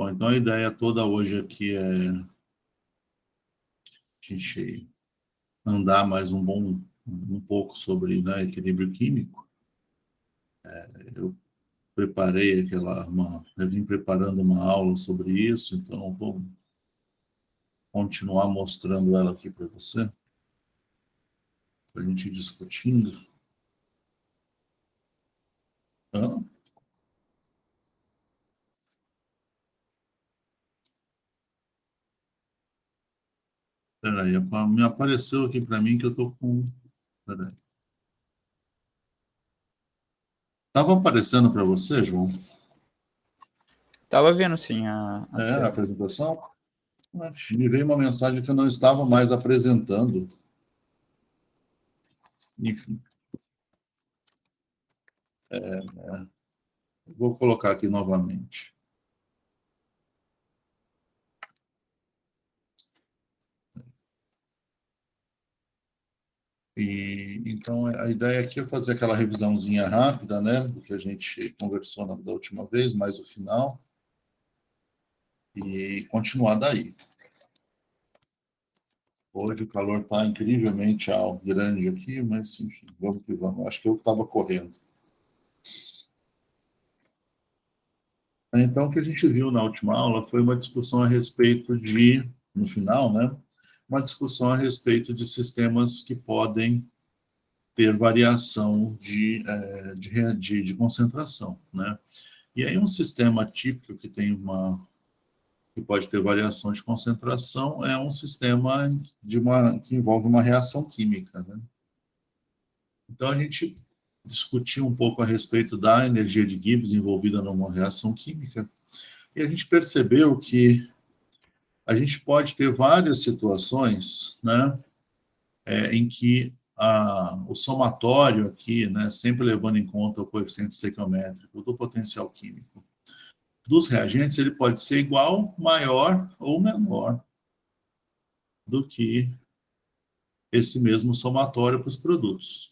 Bom, então a ideia toda hoje aqui é a gente andar mais um pouco sobre, né, equilíbrio químico. Eu preparei eu vim preparando uma aula sobre isso, então vou continuar mostrando ela aqui para você, para a gente ir discutindo. Então, peraí, me apareceu aqui para mim que eu estou com... Peraí. Estava aparecendo para você, João? Tava vendo sim a A tela. apresentação? Me veio uma mensagem que eu não estava mais apresentando. Enfim, vou colocar aqui novamente. E, então, a ideia aqui é fazer aquela revisãozinha rápida, né, do que a gente conversou da última vez, mais o final, e continuar daí. Hoje o calor está incrivelmente grande aqui, mas, enfim, vamos que vamos. Acho que eu estava correndo. Então, o que a gente viu na última aula foi uma discussão a respeito no final, né, uma discussão a respeito de sistemas que podem ter variação de concentração, né? E aí um sistema típico que pode ter variação de concentração é um sistema que envolve uma reação química, né? Então a gente discutiu um pouco a respeito da energia de Gibbs envolvida numa reação química e a gente percebeu que a gente pode ter várias situações, né, em que o somatório aqui, né, sempre levando em conta o coeficiente estequiométrico do potencial químico dos reagentes, ele pode ser igual, maior ou menor do que esse mesmo somatório para os produtos.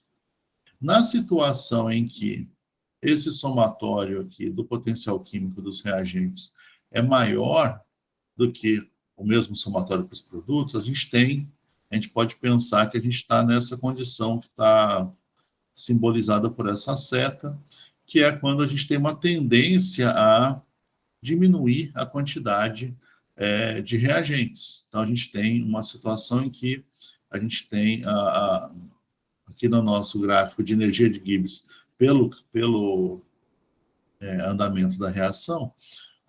Na situação em que esse somatório aqui do potencial químico dos reagentes é maior do que o mesmo somatório para os produtos, a gente pode pensar que a gente está nessa condição que está simbolizada por essa seta, que é quando a gente tem uma tendência a diminuir a quantidade de reagentes. Então, a gente tem uma situação em que a gente tem, aqui no nosso gráfico de energia de Gibbs, pelo andamento da reação,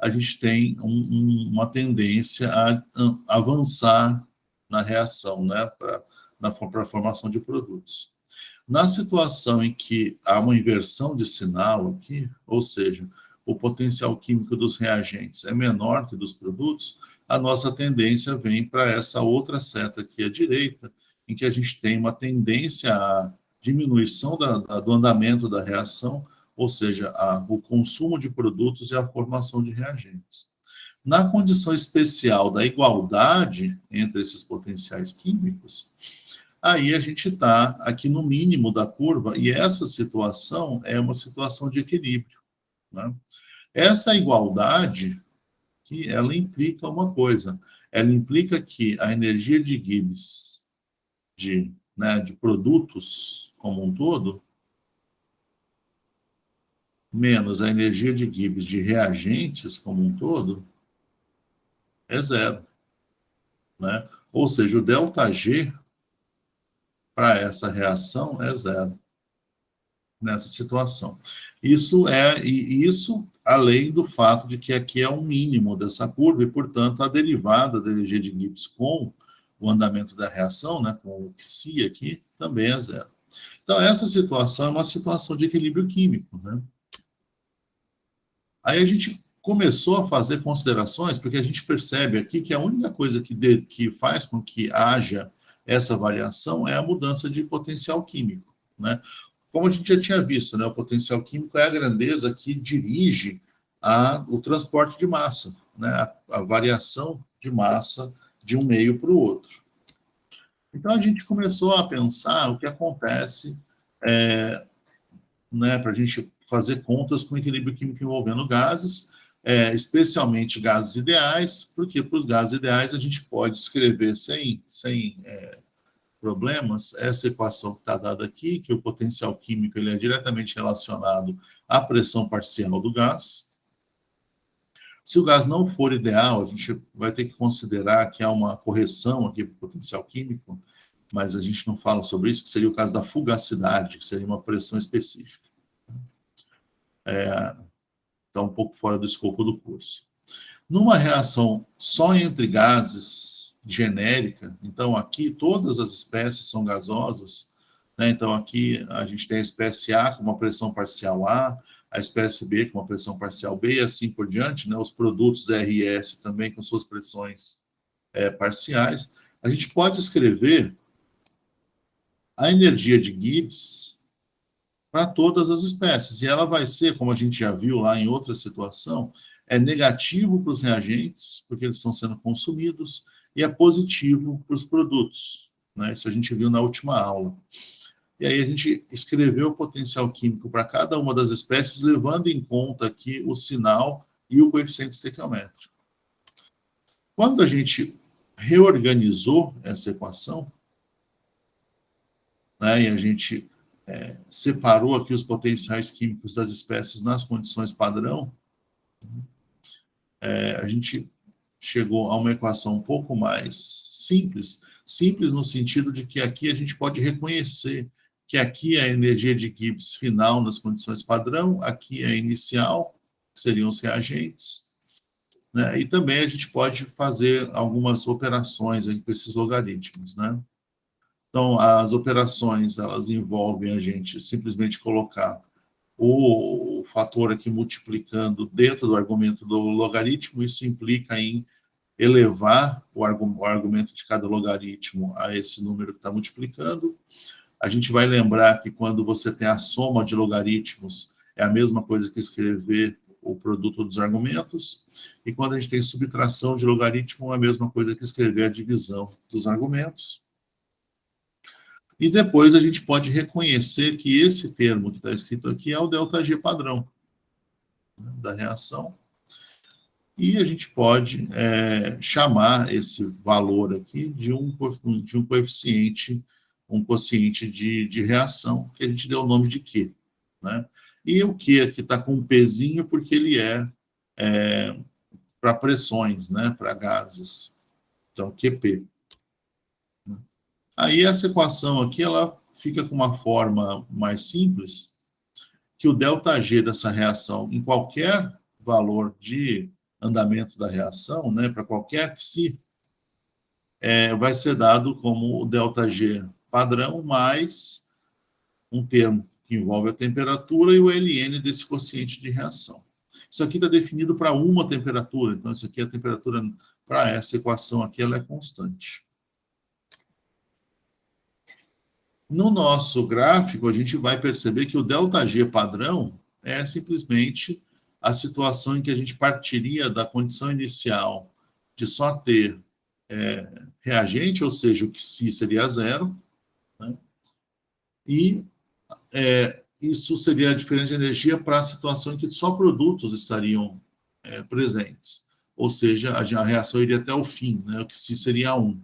a gente tem uma tendência a avançar na reação, né, para a formação de produtos. Na situação em que há uma inversão de sinal aqui, ou seja, o potencial químico dos reagentes é menor que dos produtos, a nossa tendência vem para essa outra seta aqui à direita, em que a gente tem uma tendência à diminuição do andamento da reação, ou seja, o consumo de produtos e a formação de reagentes. Na condição especial da igualdade entre esses potenciais químicos, aí a gente está aqui no mínimo da curva, e essa situação é uma situação de equilíbrio, né? Essa igualdade, que ela implica uma coisa, ela implica que a energia de Gibbs de produtos como um todo, menos a energia de Gibbs de reagentes como um todo, é zero, né? Ou seja, o ΔG para essa reação é zero nessa situação. Isso além do fato de que aqui é um mínimo dessa curva e, portanto, a derivada da energia de Gibbs com o andamento da reação, né, com o Psi aqui, também é zero. Então, essa situação é uma situação de equilíbrio químico, né? Aí a gente começou a fazer considerações, porque a gente percebe aqui que a única coisa que faz com que haja essa variação é a mudança de potencial químico, né? Como a gente já tinha visto, né, o potencial químico é a grandeza que dirige o transporte de massa, né, a variação de massa de um meio para o outro. Então, a gente começou a pensar o que acontece, né, para a gente fazer contas com o equilíbrio químico envolvendo gases, especialmente gases ideais, porque para os gases ideais a gente pode escrever sem problemas essa equação que está dada aqui, que o potencial químico ele é diretamente relacionado à pressão parcial do gás. Se o gás não for ideal, a gente vai ter que considerar que há uma correção aqui para o potencial químico, mas a gente não fala sobre isso, que seria o caso da fugacidade, que seria uma pressão específica. Está um pouco fora do escopo do curso. Numa reação só entre gases genérica, então aqui todas as espécies são gasosas, né? Então aqui a gente tem a espécie A com uma pressão parcial A, a espécie B com uma pressão parcial B e assim por diante, né? Os produtos R e S também com suas pressões parciais. A gente pode escrever a energia de Gibbs para todas as espécies. E ela vai ser, como a gente já viu lá em outra situação, negativo para os reagentes, porque eles estão sendo consumidos, e é positivo para os produtos. Né? Isso a gente viu na última aula. E aí a gente escreveu o potencial químico para cada uma das espécies, levando em conta aqui o sinal e o coeficiente estequiométrico. Quando a gente reorganizou essa equação, né, e a gente separou aqui os potenciais químicos das espécies nas condições padrão, a gente chegou a uma equação um pouco mais simples no sentido de que aqui a gente pode reconhecer que aqui é a energia de Gibbs final nas condições padrão, aqui é a inicial, que seriam os reagentes, né? E também a gente pode fazer algumas operações aí com esses logaritmos, né? Então, as operações, elas envolvem a gente simplesmente colocar o fator aqui multiplicando dentro do argumento do logaritmo, isso implica em elevar o argumento de cada logaritmo a esse número que está multiplicando. A gente vai lembrar que quando você tem a soma de logaritmos, é a mesma coisa que escrever o produto dos argumentos, e quando a gente tem subtração de logaritmo, é a mesma coisa que escrever a divisão dos argumentos. E depois a gente pode reconhecer que esse termo que está escrito aqui é o ΔG padrão, né, da reação. E a gente pode chamar esse valor aqui de um coeficiente, um quociente de reação, que a gente deu o nome de Q. Né? E o Q aqui está com um Pzinho porque ele para pressões, né, para gases. Então, QP. Aí essa equação aqui, ela fica com uma forma mais simples, que o ΔG dessa reação, em qualquer valor de andamento da reação, né, para qualquer psi, vai ser dado como o ΔG padrão mais um termo que envolve a temperatura e o Ln desse quociente de reação. Isso aqui está definido para uma temperatura, então isso aqui, a temperatura para essa equação aqui, ela é constante. No nosso gráfico, a gente vai perceber que o ΔG padrão é simplesmente a situação em que a gente partiria da condição inicial de só ter reagente, ou seja, o Xi seria zero, né? E isso seria a diferença de energia para a situação em que só produtos estariam presentes, ou seja, a reação iria até o fim, né? O Xi seria 1.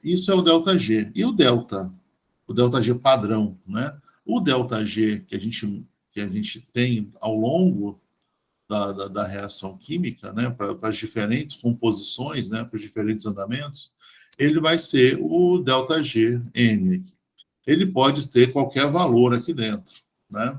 Isso é o ΔG. E o ΔG padrão, né? O ΔG que a gente tem ao longo da reação química, né, para as diferentes composições, né, para os diferentes andamentos, ele vai ser o ΔGm. Ele pode ter qualquer valor aqui dentro, né?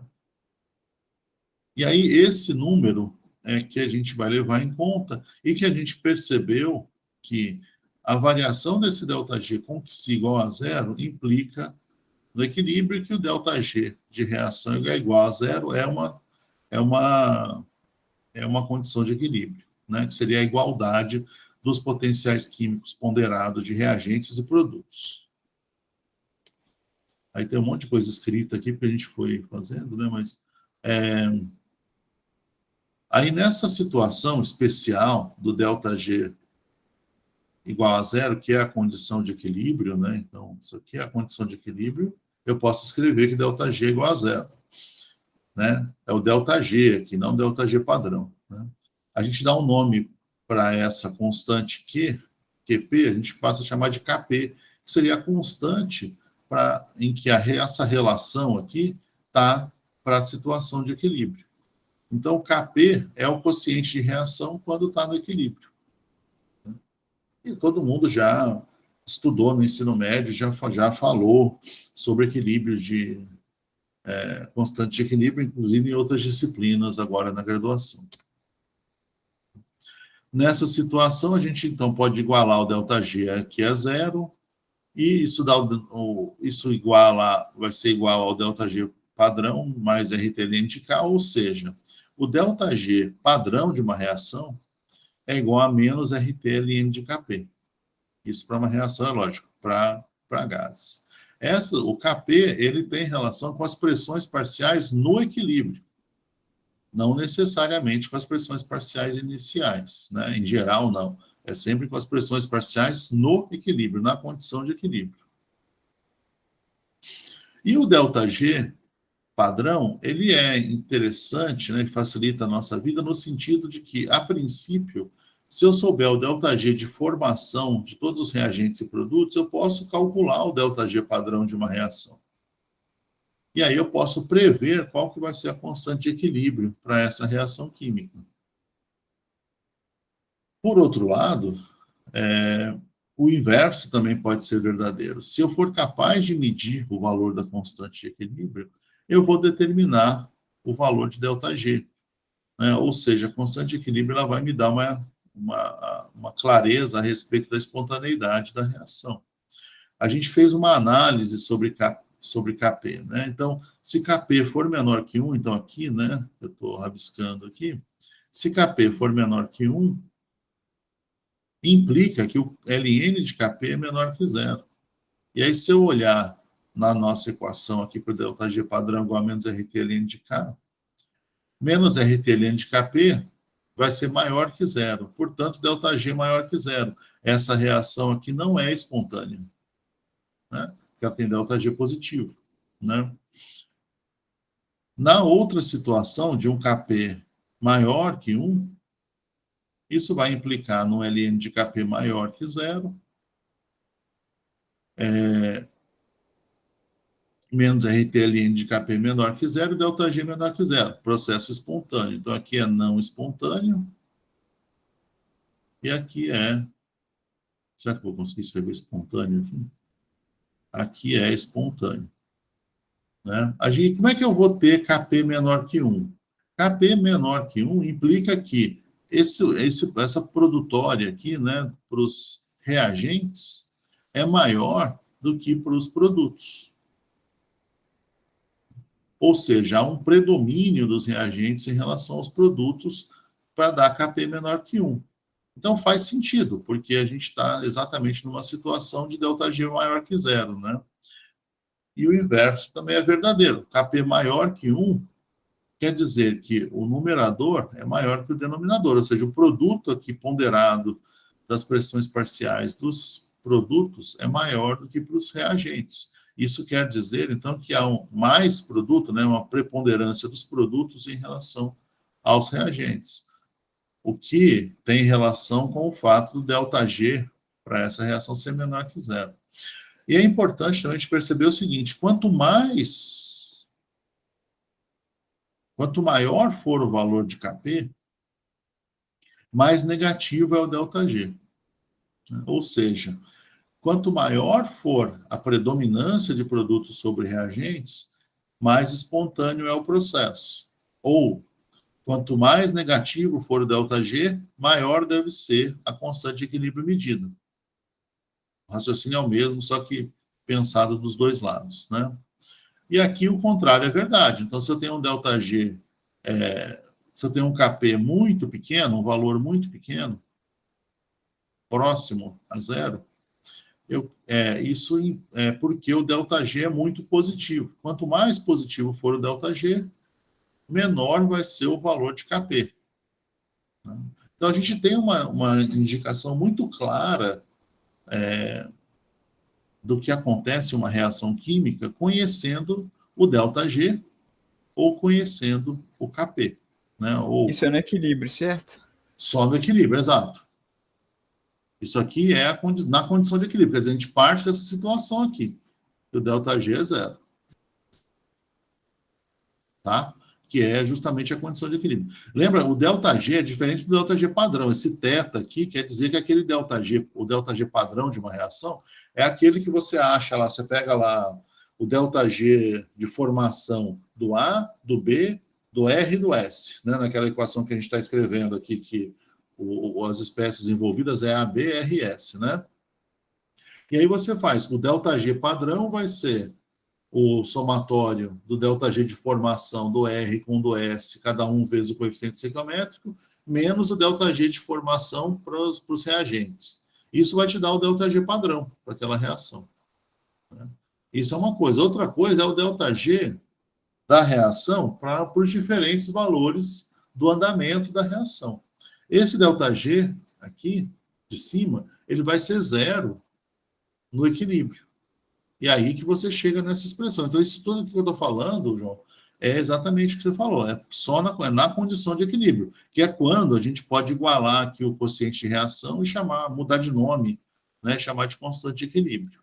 E aí esse número é que a gente vai levar em conta e que a gente percebeu que a variação desse ΔG com Xi igual a zero implica no equilíbrio, que o ΔG de reação é igual a zero é uma condição de equilíbrio, né? Que seria a igualdade dos potenciais químicos ponderados de reagentes e produtos. Aí tem um monte de coisa escrita aqui que a gente foi fazendo, né? Mas aí nessa situação especial do ΔG igual a zero, que é a condição de equilíbrio, né? Então, isso aqui é a condição de equilíbrio, eu posso escrever que ΔG é igual a zero. né? É o ΔG aqui, não o ΔG padrão, né? A gente dá um nome para essa constante QP, a gente passa a chamar de KP, que seria a constante em que essa relação aqui está para a situação de equilíbrio. Então, o KP é o quociente de reação quando está no equilíbrio. E todo mundo já estudou no ensino médio, já falou sobre equilíbrio constante de equilíbrio, inclusive em outras disciplinas agora na graduação. Nessa situação, a gente então pode igualar o ΔG aqui a zero, e isso vai ser igual ao ΔG padrão mais RT de K, ou seja, o ΔG padrão de uma reação é igual a menos RT de Kp. Isso para uma reação, é lógico, para gases. O Kp ele tem relação com as pressões parciais no equilíbrio, não necessariamente com as pressões parciais iniciais, né? Em geral, não. É sempre com as pressões parciais no equilíbrio, na condição de equilíbrio. E o ΔG padrão, ele é interessante, né? Facilita a nossa vida no sentido de que, a princípio, se eu souber o ΔG de formação de todos os reagentes e produtos, eu posso calcular o ΔG padrão de uma reação. E aí eu posso prever qual que vai ser a constante de equilíbrio para essa reação química. Por outro lado, o inverso também pode ser verdadeiro. Se eu for capaz de medir o valor da constante de equilíbrio, eu vou determinar o valor de ΔG. Né? Ou seja, a constante de equilíbrio ela vai me dar uma clareza a respeito da espontaneidade da reação. A gente fez uma análise sobre Kp, né? Então, se Kp for menor que 1, então aqui, né, eu estou rabiscando aqui, se Kp for menor que 1, implica que o Ln de Kp é menor que zero. E aí, se eu olhar na nossa equação aqui para o ΔG padrão igual a menos RT de K, menos RT de Kp vai ser maior que zero. Portanto, ΔG maior que zero. Essa reação aqui não é espontânea, né? Porque ela tem ΔG positivo, né? Na outra situação de um Kp maior que 1, isso vai implicar no Ln de Kp maior que zero, menos RT de Kp menor que zero, e ΔG menor que zero. Processo espontâneo. Então, aqui é não espontâneo, e aqui é... Será que eu vou conseguir escrever espontâneo aqui? Aqui é espontâneo. Né? Como é que eu vou ter Kp menor que 1? Kp menor que 1 implica que essa produtória aqui, né, para os reagentes, é maior do que para os produtos. Ou seja, há um predomínio dos reagentes em relação aos produtos para dar Kp menor que 1. Então faz sentido, porque a gente está exatamente numa situação de ΔG maior que zero, né? E o inverso também é verdadeiro. Kp maior que 1 quer dizer que o numerador é maior que o denominador, ou seja, o produto aqui ponderado das pressões parciais dos produtos é maior do que para os reagentes. Isso quer dizer, então, que há mais produto, né, uma preponderância dos produtos em relação aos reagentes, o que tem relação com o fato do ΔG para essa reação ser menor que zero. E é importante também a gente perceber o seguinte: quanto maior for o valor de Kp, mais negativo é o ΔG. Ou seja, quanto maior for a predominância de produtos sobre reagentes, mais espontâneo é o processo. Ou, quanto mais negativo for o ΔG, maior deve ser a constante de equilíbrio medida. O raciocínio é o mesmo, só que pensado dos dois lados, né? E aqui o contrário é verdade. Então, se eu tenho um ΔG, se eu tenho um Kp muito pequeno, um valor muito pequeno, próximo a zero, isso é porque o ΔG é muito positivo. Quanto mais positivo for o ΔG, menor vai ser o valor de Kp. Então, a gente tem uma indicação muito clara do que acontece em uma reação química conhecendo o ΔG, ou conhecendo o Kp. Né? Ou Isso é no equilíbrio, certo? só no equilíbrio, exato. Isso aqui é na condição de equilíbrio. Quer dizer, a gente parte dessa situação aqui. Que o ΔG é zero. Tá? Que é justamente a condição de equilíbrio. Lembra, o ΔG é diferente do ΔG padrão. Esse θ aqui quer dizer que aquele ΔG, o ΔG padrão de uma reação, é aquele que você acha lá, você pega lá o ΔG de formação do A, do B, do R e do S, né? Naquela equação que a gente está escrevendo aqui, que as espécies envolvidas é A, B, R e S, né? E aí você faz, o ΔG padrão vai ser o somatório do ΔG de formação do R com do S, cada um vezes o coeficiente estequiométrico, menos o ΔG de formação para os reagentes. Isso vai te dar o ΔG padrão para aquela reação. Né? Isso é uma coisa. Outra coisa é o ΔG da reação para os diferentes valores do andamento da reação. Esse ΔG aqui, de cima, ele vai ser zero no equilíbrio. E aí que você chega nessa expressão. Então, isso tudo que eu estou falando, João, é exatamente o que você falou. É só na condição de equilíbrio, que é quando a gente pode igualar aqui o quociente de reação e mudar de nome, né, chamar de constante de equilíbrio.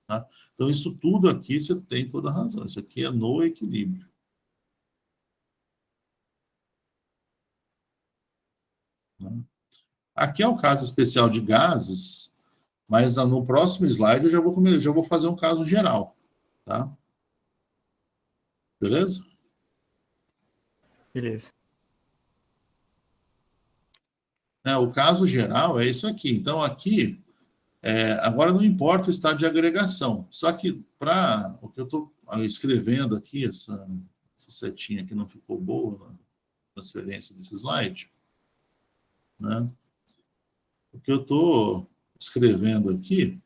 Tá? Então, isso tudo aqui você tem toda a razão. Isso aqui é no equilíbrio. Né? Aqui é o caso especial de gases, mas no próximo slide eu já vou fazer um caso geral. Tá? Beleza? Beleza. O caso geral é isso aqui. Então, aqui, agora não importa o estado de agregação. Só que, para o que eu estou escrevendo aqui, essa setinha aqui não ficou boa na transferência desse slide, né? O que eu estou escrevendo aqui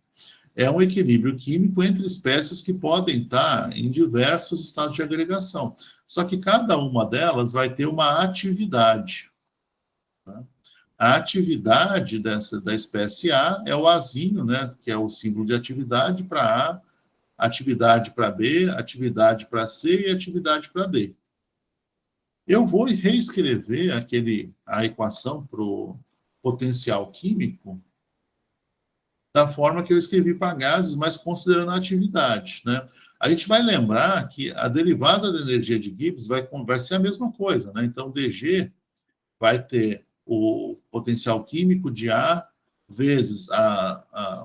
é um equilíbrio químico entre espécies que podem estar em diversos estados de agregação. Só que cada uma delas vai ter uma atividade. Né? A atividade da espécie A é o Azinho, né, que é o símbolo de atividade para A, atividade para B, atividade para C e atividade para D. Eu vou reescrever a equação para o potencial químico da forma que eu escrevi para gases, mas considerando a atividade. Né? A gente vai lembrar que a derivada da energia de Gibbs vai ser a mesma coisa. Né? Então, dG vai ter o potencial químico de A vezes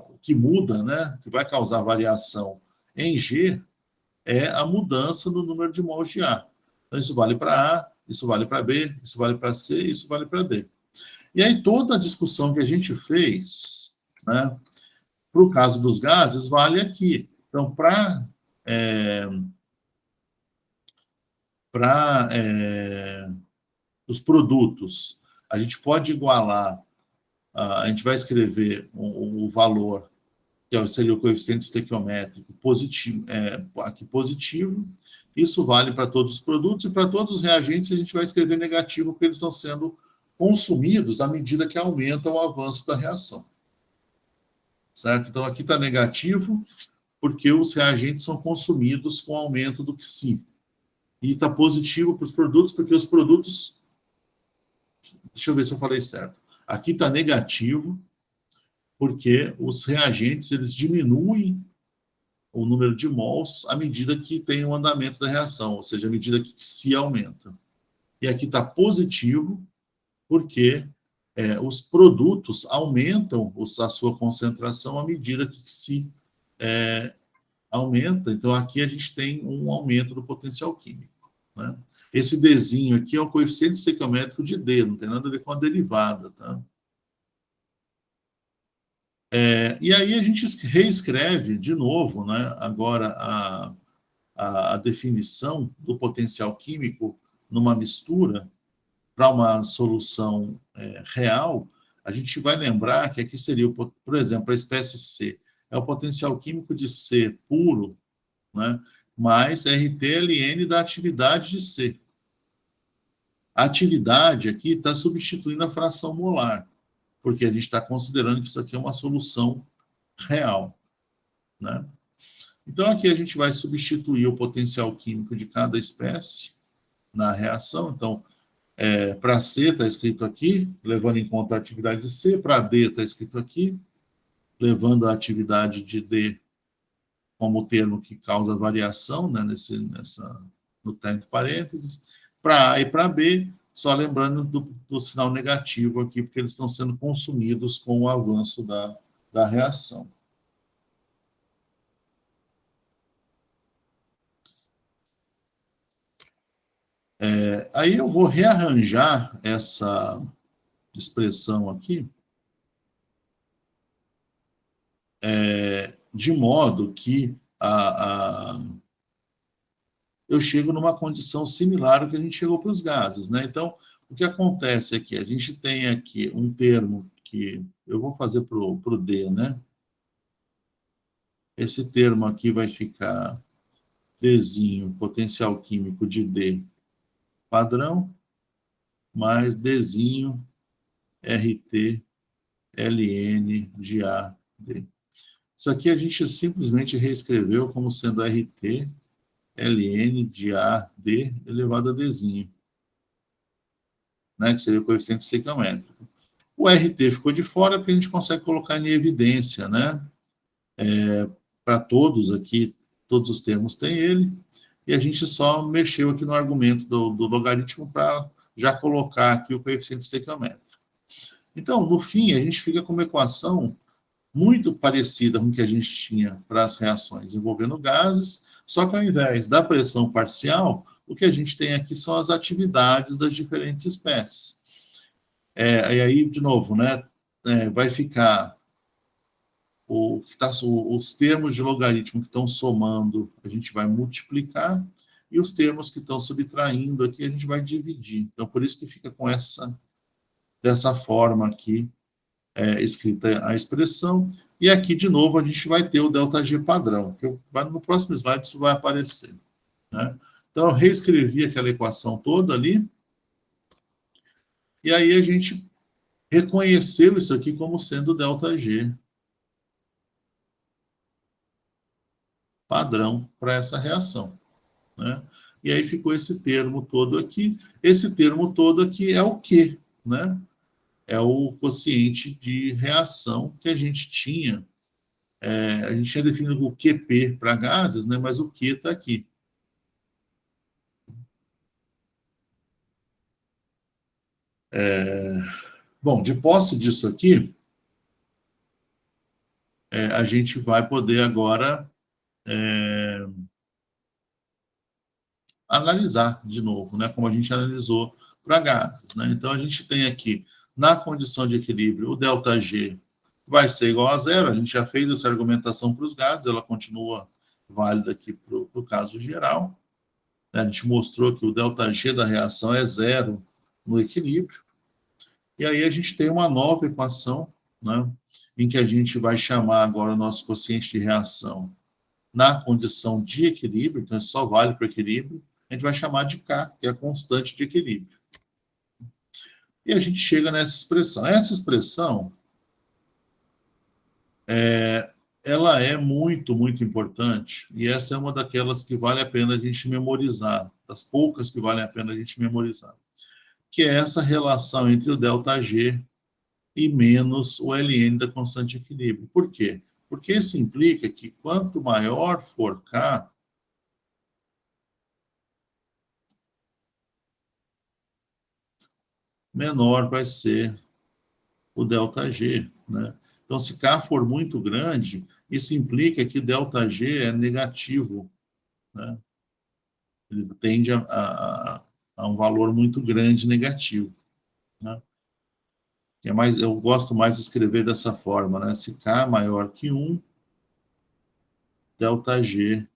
o que muda, né, que vai causar variação em G, é a mudança no número de mols de A. Então, isso vale para A, isso vale para B, isso vale para C, isso vale para D. E aí, toda a discussão que a gente fez, né, para o caso dos gases, vale aqui. Então, para os produtos, a gente pode igualar, a gente vai escrever o valor, que seria o coeficiente estequiométrico positivo, aqui positivo, isso vale para todos os produtos, e para todos os reagentes a gente vai escrever negativo, porque eles estão sendo consumidos à medida que aumenta o avanço da reação. Certo? Então, aqui está negativo, porque os reagentes são consumidos com aumento do Psi. E está positivo para os produtos, porque os produtos... Deixa eu ver se eu falei certo. Aqui está negativo, porque os reagentes eles diminuem o número de mols à medida que tem o andamento da reação, ou seja, à medida que Psi aumenta. E aqui está positivo, porque os produtos aumentam a sua concentração à medida que Psi aumenta. Então, aqui a gente tem um aumento do potencial químico. Né? Esse Dzinho aqui é o coeficiente estequiométrico de D, não tem nada a ver com a derivada. Tá? E aí a gente reescreve de novo, né, agora a definição do potencial químico numa mistura para uma solução real. A gente vai lembrar que aqui seria, por exemplo, a espécie C, é o potencial químico de C puro, né, mais RTLN da atividade de C. A atividade aqui está substituindo a fração molar, porque a gente está considerando que isso aqui é uma solução real. Né? Então, aqui a gente vai substituir o potencial químico de cada espécie na reação. Então, para C está escrito aqui, levando em conta a atividade de C, para D está escrito aqui, levando a atividade de D como o termo que causa variação, né, no entre parênteses, para A e para B, só lembrando do sinal negativo aqui, porque eles estão sendo consumidos com o avanço da reação. Aí eu vou rearranjar essa expressão aqui, de modo que eu chego numa condição similar ao que a gente chegou para os gases, né? Então, o que acontece aqui? A gente tem aqui um termo que eu vou fazer para o D, né? Esse termo aqui vai ficar Dzinho, potencial químico de D padrão, mais Dzinho, RT, LN de AD. Isso aqui a gente simplesmente reescreveu como sendo RT, LN de AD elevado a Dzinho, né? Que seria o coeficiente estequiométrico. O RT ficou de fora porque a gente consegue colocar em evidência, né? Para todos aqui, todos os termos têm ele, e a gente só mexeu aqui no argumento do logaritmo para já colocar aqui o coeficiente estequiométrico. Então, no fim, a gente fica com uma equação muito parecida com o que a gente tinha para as reações envolvendo gases, só que ao invés da pressão parcial, o que a gente tem aqui são as atividades das diferentes espécies. E aí, de novo, né, vai ficar os termos de logaritmo que estão somando, a gente vai multiplicar, e os termos que estão subtraindo aqui, a gente vai dividir. Então, por isso que fica com dessa forma aqui, escrita a expressão. E aqui, de novo, a gente vai ter o ΔG padrão, que no próximo slide isso vai aparecer, né? Então, eu reescrevi aquela equação toda ali, e aí a gente reconheceu isso aqui como sendo ΔG padrão para essa reação, né? E aí ficou esse termo todo aqui. Esse termo todo aqui é o Q, né? É o quociente de reação que a gente tinha. A gente tinha definido o QP para gases, né? Mas o Q está aqui. Bom, de posse disso aqui, a gente vai poder agora analisar de novo, né? Como a gente analisou para gases, né? Então, a gente tem aqui, na condição de equilíbrio, o ΔG vai ser igual a zero. A gente já fez essa argumentação para os gases, ela continua válida aqui para o caso geral. A gente mostrou que o ΔG da reação é zero no equilíbrio. E aí a gente tem uma nova equação, né, em que a gente vai chamar agora o nosso quociente de reação na condição de equilíbrio, então só vale para o equilíbrio, a gente vai chamar de K, que é a constante de equilíbrio. E a gente chega nessa expressão. Essa expressão, ela é muito, muito importante, e essa é uma daquelas que vale a pena a gente memorizar, das poucas que vale a pena a gente memorizar, que é essa relação entre o ΔG e menos o ln da constante de equilíbrio. Por quê? Porque isso implica que quanto maior for K, menor vai ser o ΔG, né? Então, se K for muito grande, isso implica que ΔG é negativo, né? Ele tende a um valor muito grande negativo, né? Eu gosto mais de escrever dessa forma, né? Se K é maior que 1, ΔG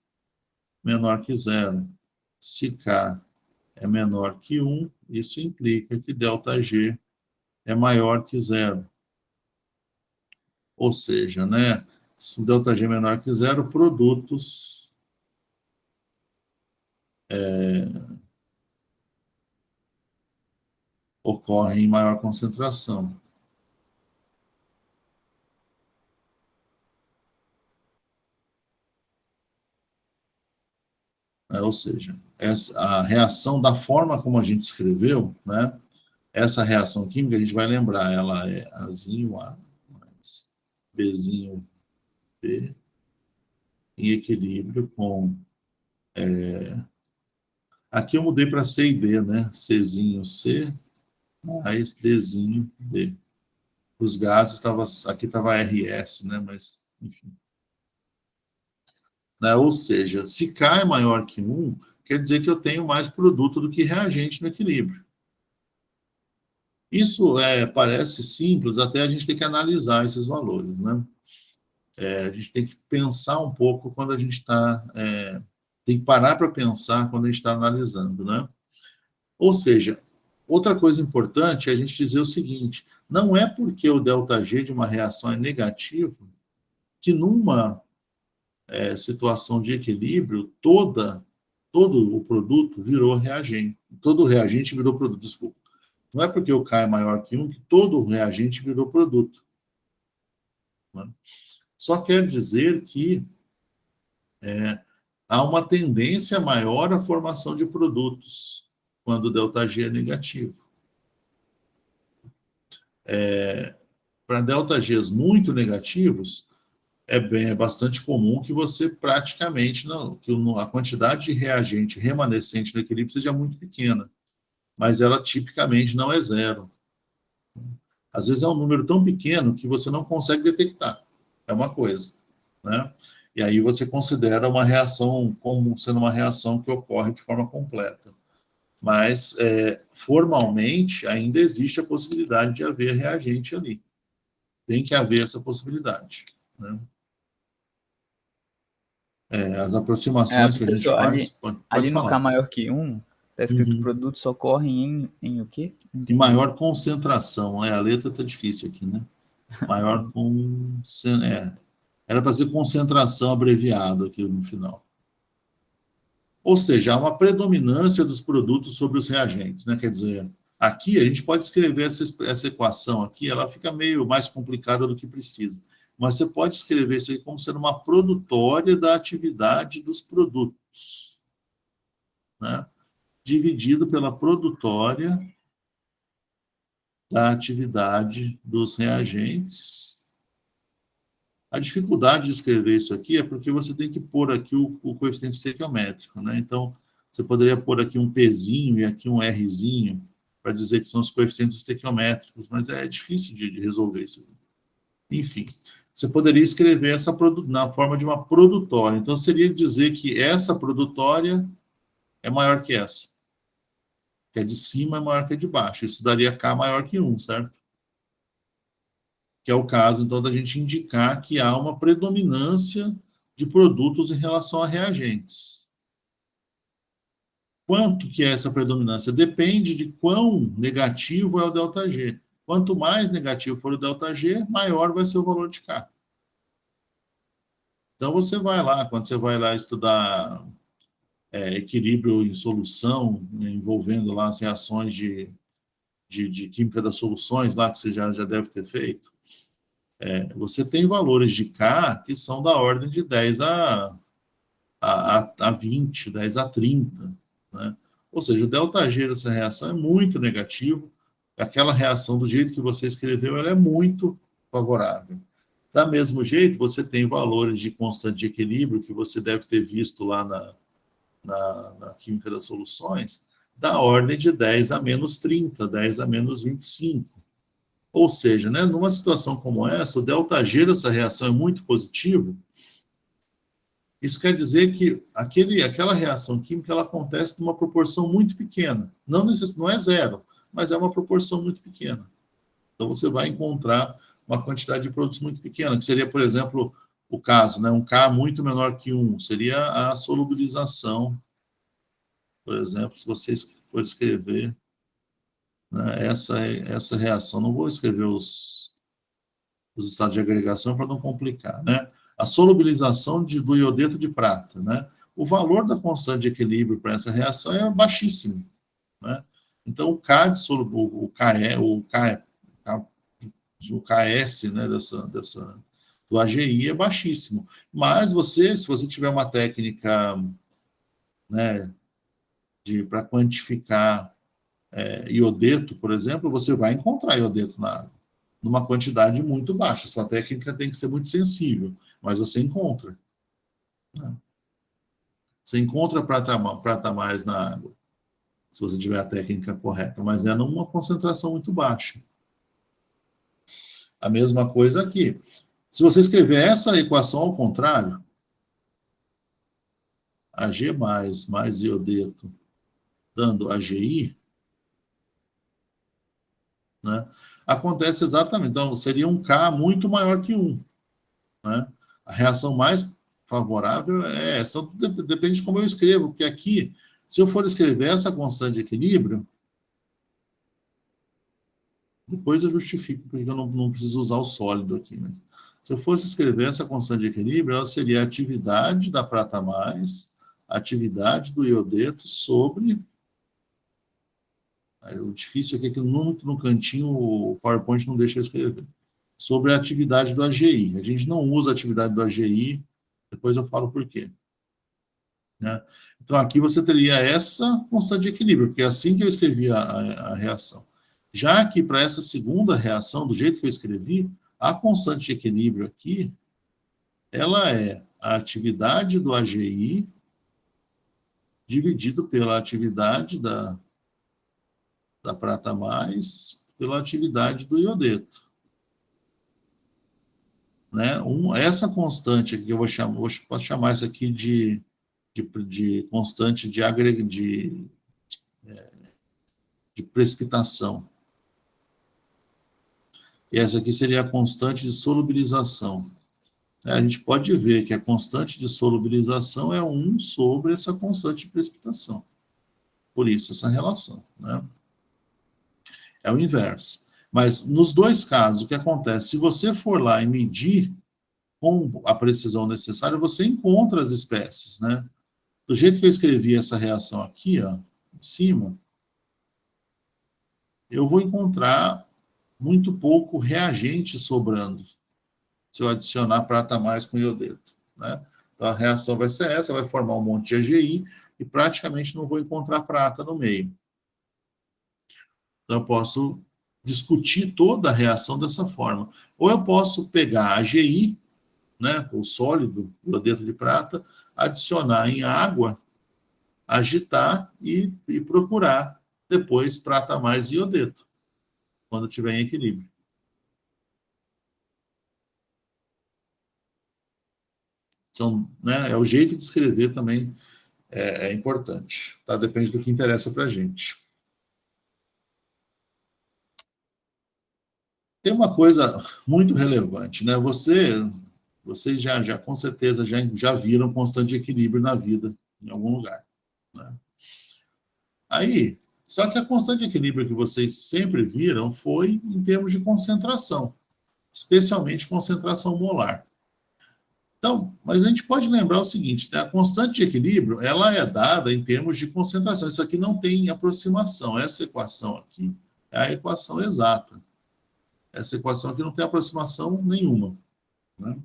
menor que zero. Se K é menor que 1, isso implica que ΔG é maior que zero. Ou seja, né, se ΔG é menor que zero, produtos ocorrem em maior concentração. Ou seja, a reação da forma como a gente escreveu, né? Essa reação química, a gente vai lembrar, ela é Azinho A mais Bzinho B em equilíbrio com... aqui eu mudei para C e D, né? Czinho C mais Dzinho D. Os gases, aqui estava RS, né? Mas, enfim. Né? Ou seja, se K é maior que 1, quer dizer que eu tenho mais produto do que reagente no equilíbrio. Isso parece simples, até a gente tem que analisar esses valores, né? A gente tem que pensar um pouco quando a gente está... tem que parar para pensar quando a gente está analisando, né? Ou seja, outra coisa importante é a gente dizer o seguinte: não é porque o ΔG de uma reação é negativo que numa situação de equilíbrio todo o produto virou reagente. Todo o reagente virou produto, desculpa. Não é porque o K é maior que 1 que todo o reagente virou produto. Né? Só quer dizer que há uma tendência maior à formação de produtos quando o ΔG é negativo. Para ΔGs muito negativos, é bastante comum que você praticamente que a quantidade de reagente remanescente no equilíbrio seja muito pequena, mas ela tipicamente não é zero. Às vezes é um número tão pequeno que você não consegue detectar. É uma coisa, né? E aí você considera uma reação como sendo uma reação que ocorre de forma completa. Mas, formalmente, ainda existe a possibilidade de haver reagente ali. Tem que haver essa possibilidade, né? As aproximações que a gente Professor, faz... ali Pode no K falar. maior que 1, está escrito Uhum. produtos ocorrem em o quê? Não Em entendi. maior concentração. A letra está difícil aqui, né? Maior com... Era para ser concentração abreviado aqui no final. Ou seja, há uma predominância dos produtos sobre os reagentes, né? Quer dizer, aqui a gente pode escrever essa equação aqui, ela fica meio mais complicada do que precisa. Mas você pode escrever isso aí como sendo uma produtória da atividade dos produtos, né? Dividido pela produtória da atividade dos reagentes. A dificuldade de escrever isso aqui é porque você tem que pôr aqui o coeficiente estequiométrico, né? Então, você poderia pôr aqui um Pzinho e aqui um Rzinho para dizer que são os coeficientes estequiométricos, mas é difícil de resolver isso. Enfim, você poderia escrever na forma de uma produtória. Então, seria dizer que essa produtória é maior que essa. Que a de cima é maior que a de baixo. Isso daria K maior que 1, certo? Que é o caso, então, da gente indicar que há uma predominância de produtos em relação a reagentes. Quanto que é essa predominância? Depende de quão negativo é o ΔG. Quanto mais negativo for o ΔG, maior vai ser o valor de K. Então, você vai lá, quando você vai lá estudar equilíbrio em solução, envolvendo lá as reações de química das soluções, lá que você já deve ter feito, você tem valores de K que são da ordem de 10 a 20, 10 a 30, né? Ou seja, o ΔG dessa reação é muito negativo. Aquela reação, do jeito que você escreveu, ela é muito favorável. Da mesmo jeito, você tem valores de constante de equilíbrio, que você deve ter visto lá na química das soluções, da ordem de 10 a menos 30, 10 a menos 25. Ou seja, né, numa situação como essa, o ΔG dessa reação é muito positivo. Isso quer dizer que aquela reação química ela acontece numa proporção muito pequena. Não é zero, mas é uma proporção muito pequena. Então, você vai encontrar uma quantidade de produtos muito pequena, que seria, por exemplo, o caso, né? Um K muito menor que 1, seria a solubilização. Por exemplo, se você for escrever, né, essa reação, não vou escrever os estados de agregação para não complicar, né? A solubilização do iodeto de prata, né? O valor da constante de equilíbrio para essa reação é baixíssimo, né? Então, o K de o KS, né, do AGI é baixíssimo. Mas se você tiver uma técnica né, para quantificar iodeto, por exemplo, você vai encontrar iodeto na água, numa quantidade muito baixa. Sua técnica tem que ser muito sensível, mas você encontra. Né? Você encontra prata mais na água, se você tiver a técnica correta, mas é numa concentração muito baixa. A mesma coisa aqui. Se você escrever essa equação ao contrário, Ag mais iodeto dando AgI, né, acontece exatamente. Então, seria um K muito maior que 1. Né? A reação mais favorável é essa. Então, depende de como eu escrevo, porque aqui, se eu for escrever essa constante de equilíbrio, depois eu justifico porque eu não preciso usar o sólido aqui. Mas se eu fosse escrever essa constante de equilíbrio, ela seria a atividade da prata mais, a atividade do iodeto sobre... O difícil é que no cantinho o PowerPoint não deixa eu escrever. Sobre a atividade do AGI. A gente não usa a atividade do AGI, depois eu falo por quê. Né? Então, aqui você teria essa constante de equilíbrio, porque é assim que eu escrevi a reação. Já que para essa segunda reação, do jeito que eu escrevi, a constante de equilíbrio aqui, ela é a atividade do AGI dividido pela atividade da prata mais, pela atividade do iodeto. Né? Essa constante aqui, eu posso chamar isso aqui de constante de precipitação. E essa aqui seria a constante de solubilização. A gente pode ver que a constante de solubilização é 1 sobre essa constante de precipitação. Por isso, essa relação. Né? É o inverso. Mas, nos dois casos, o que acontece? Se você for lá e medir com a precisão necessária, você encontra as espécies. Né? Do jeito que eu escrevi essa reação aqui, ó, em cima, eu vou encontrar muito pouco reagente sobrando, se eu adicionar prata mais com iodeto. Né? Então, a reação vai ser essa, vai formar um monte de AgI, e praticamente não vou encontrar prata no meio. Então, eu posso discutir toda a reação dessa forma. Ou eu posso pegar AgI, né, o sólido, iodeto de prata, adicionar em água, agitar e procurar depois prata mais iodeto, quando estiver em equilíbrio. Então, né, é o jeito de escrever também é importante. Tá? Depende do que interessa para a gente. Tem uma coisa muito relevante, né? Vocês já com certeza já viram constante de equilíbrio na vida, em algum lugar. Né? Aí, só que a constante de equilíbrio que vocês sempre viram foi em termos de concentração, especialmente concentração molar. Então, mas a gente pode lembrar o seguinte, né? A constante de equilíbrio, ela é dada em termos de concentração. Isso aqui não tem aproximação. Essa equação aqui é a equação exata. Essa equação aqui não tem aproximação nenhuma. Né?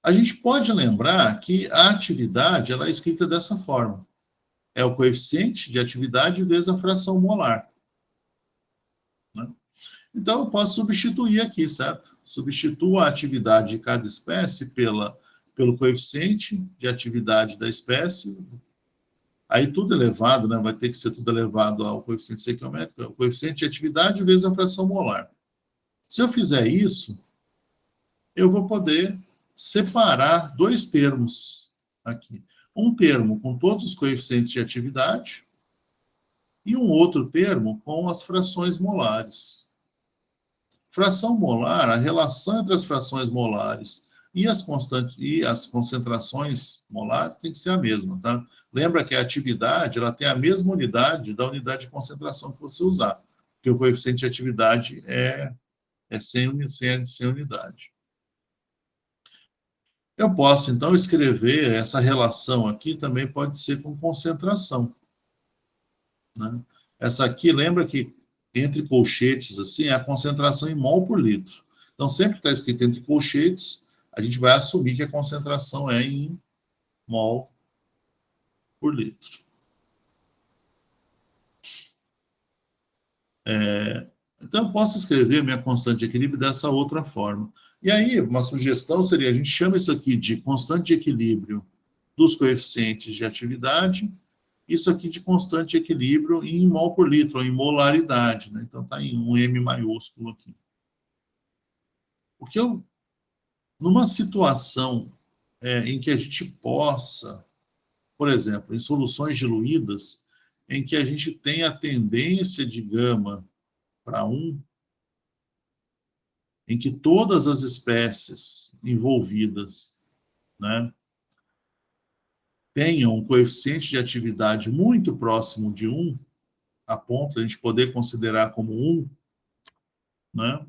A gente pode lembrar que a atividade ela é escrita dessa forma. É o coeficiente de atividade vezes a fração molar. Né? Então, eu posso substituir aqui, certo? Substituo a atividade de cada espécie pelo coeficiente de atividade da espécie. Aí tudo elevado, né? Vai ter que ser tudo elevado ao coeficiente estequiométrico. O coeficiente de atividade vezes a fração molar. Se eu fizer isso, eu vou poder separar dois termos aqui. Um termo com todos os coeficientes de atividade e um outro termo com as frações molares. Fração molar, a relação entre as frações molares e as concentrações molares tem que ser a mesma, tá? Lembra que a atividade ela tem a mesma unidade da unidade de concentração que você usar, porque o coeficiente de atividade é sem unidade. Eu posso, então, escrever essa relação aqui, também pode ser com concentração. Né? Essa aqui, lembra que entre colchetes, assim, é a concentração em mol por litro. Então, sempre que está escrito entre colchetes, a gente vai assumir que a concentração é em mol por litro. Então, eu posso escrever minha constante de equilíbrio dessa outra forma. E aí, uma sugestão seria, a gente chama isso aqui de constante de equilíbrio dos coeficientes de atividade, isso aqui de constante de equilíbrio em mol por litro, ou em molaridade, né? Então, está em um M maiúsculo aqui. Porque numa situação em que a gente possa, por exemplo, em soluções diluídas, em que a gente tem a tendência de gama para 1, em que todas as espécies envolvidas, né, tenham um coeficiente de atividade muito próximo de 1, a ponto de a gente poder considerar como 1, né,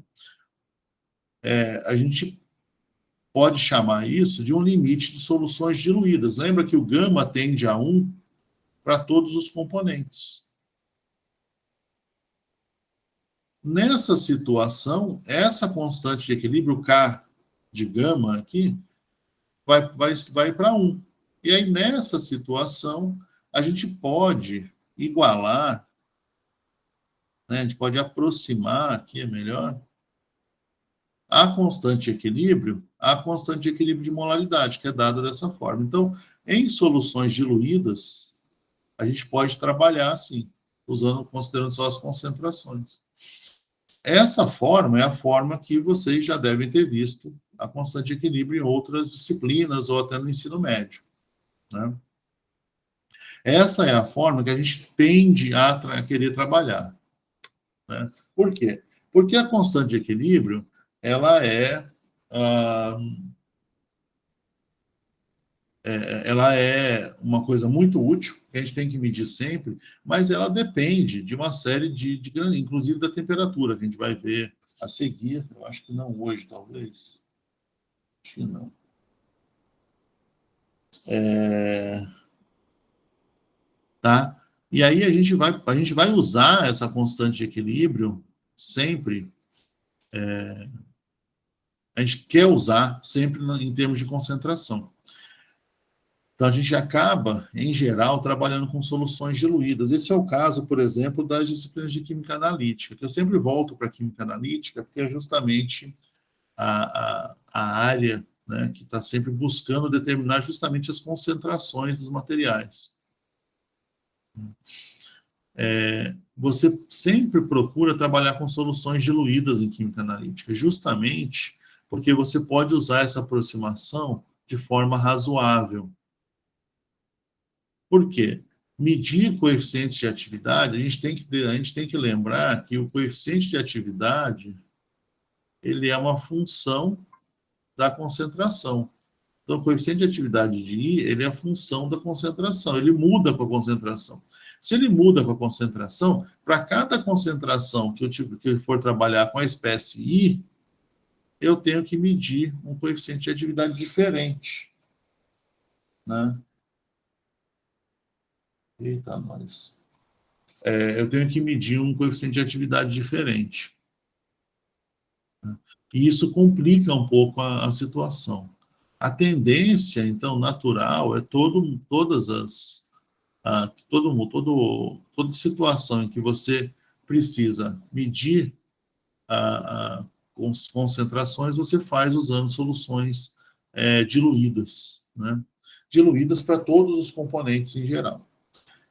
a gente pode chamar isso de um limite de soluções diluídas. Lembra que o gama tende a 1 para todos os componentes. Nessa situação, essa constante de equilíbrio, K de gama aqui, vai para 1. E aí, nessa situação, a gente pode igualar, né, a gente pode aproximar, aqui é melhor, a constante de equilíbrio à constante de equilíbrio de molaridade, que é dada dessa forma. Então, em soluções diluídas, a gente pode trabalhar assim, considerando só as concentrações. Essa forma é a forma que vocês já devem ter visto a constante de equilíbrio em outras disciplinas ou até no ensino médio, né? Essa é a forma que a gente tende a querer trabalhar, né? Por quê? Porque a constante de equilíbrio, ela ela é uma coisa muito útil, que a gente tem que medir sempre, mas ela depende de uma série inclusive da temperatura, que a gente vai ver a seguir. Eu acho que não hoje, talvez. Acho que não. Tá? E aí a gente vai usar essa constante de equilíbrio sempre. A gente quer usar sempre em termos de concentração. Então, a gente acaba, em geral, trabalhando com soluções diluídas. Esse é o caso, por exemplo, das disciplinas de química analítica, que eu sempre volto para a química analítica, porque é justamente a área, né, que está sempre buscando determinar justamente as concentrações dos materiais. Você sempre procura trabalhar com soluções diluídas em química analítica, justamente porque você pode usar essa aproximação de forma razoável. Por quê? Medir coeficientes de atividade, a gente tem que lembrar que o coeficiente de atividade ele é uma função da concentração. Então, o coeficiente de atividade de I, ele é a função da concentração, ele muda com a concentração. Se ele muda com a concentração, para cada concentração que eu for trabalhar com a espécie I, eu tenho que medir um coeficiente de atividade diferente, né? Eita, nós. Eu tenho que medir um coeficiente de atividade diferente. E isso complica um pouco a situação. A tendência, então, natural é toda situação em que você precisa medir concentrações, você faz usando soluções diluídas, né? Diluídas para todos os componentes em geral.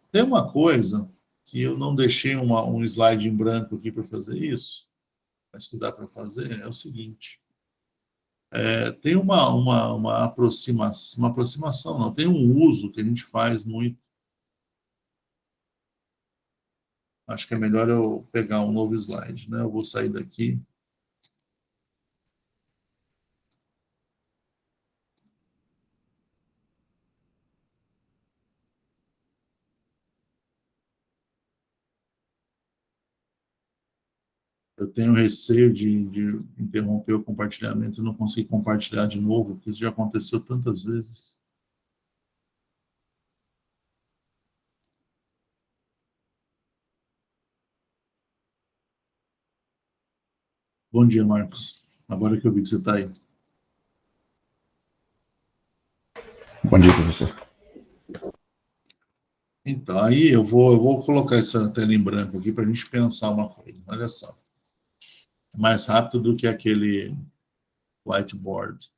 Tem uma coisa que eu não deixei um slide em branco aqui para fazer isso, mas que dá para fazer, é o seguinte. Tem uma aproximação, não, tem um uso que a gente faz muito. Acho que é melhor eu pegar um novo slide, né? Eu vou sair daqui. Eu tenho receio de interromper o compartilhamento e não conseguir compartilhar de novo, porque isso já aconteceu tantas vezes. Bom dia, Marcos. Agora que eu vi que você está aí. Bom dia, professor. Então, aí eu vou colocar essa tela em branco aqui para a gente pensar uma coisa. Olha só. Mais rápido do que aquele whiteboard.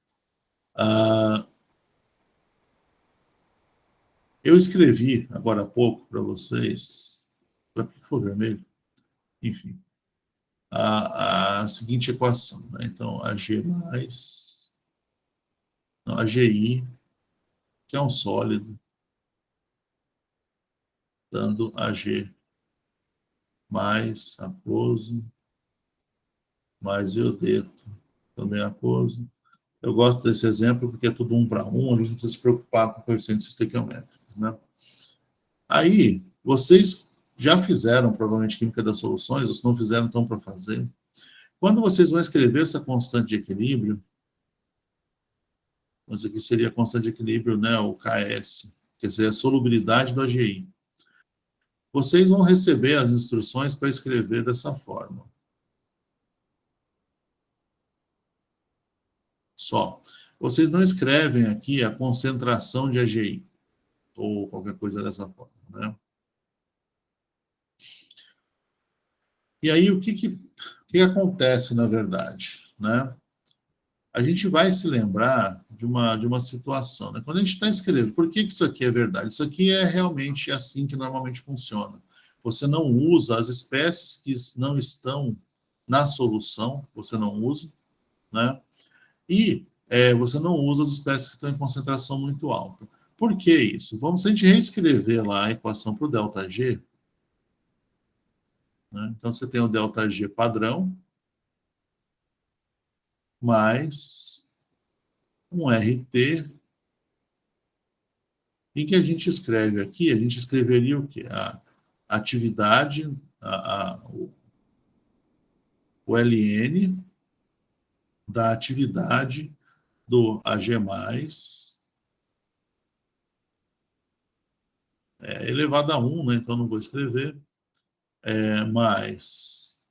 Eu escrevi agora há pouco para vocês. Por que foi vermelho? Enfim. A seguinte equação. Né? Então, AG mais. Não, AGI, que é um sólido, dando AG mais aquoso, mais iodeto, também aquoso. Eu gosto desse exemplo porque é tudo 1 para 1, a gente não precisa se preocupar com coeficientes estequiométricos, né? Aí, vocês já fizeram, provavelmente, química das soluções, ou se não fizeram, estão para fazer. Quando vocês vão escrever essa constante de equilíbrio, mas aqui seria a constante de equilíbrio, né, o KS, quer dizer, a solubilidade do AGI. Vocês vão receber as instruções para escrever dessa forma. Só. Vocês não escrevem aqui a concentração de AGI, ou qualquer coisa dessa forma, né? E aí, o que acontece, na verdade, né? A gente vai se lembrar de uma situação, né? Quando a gente está escrevendo, por que isso aqui é verdade? Isso aqui é realmente assim que normalmente funciona. Você não usa as espécies que não estão na solução, você não usa, né? E você não usa as espécies que estão em concentração muito alta. Por que isso? Vamos, se a gente reescrever lá a equação para o ΔG, né? Então você tem o ΔG padrão, mais um RT, em que a gente escreve aqui, a gente escreveria o quê? A atividade, o ln da atividade do AG+, elevado a 1, né? Então não vou escrever, mais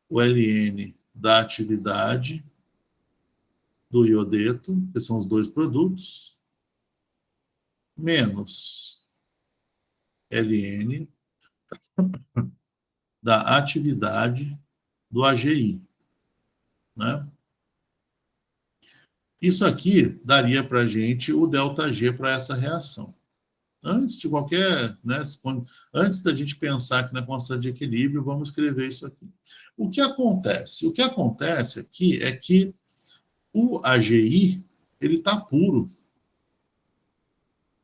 o ln da atividade do iodeto, que são os dois produtos, menos ln da atividade do AGI, né? Isso aqui daria para a gente o ΔG para essa reação. Antes de qualquer, né, antes da gente pensar que na constante de equilíbrio, vamos escrever isso aqui. O que acontece? O que acontece aqui é que o AGI, ele está puro.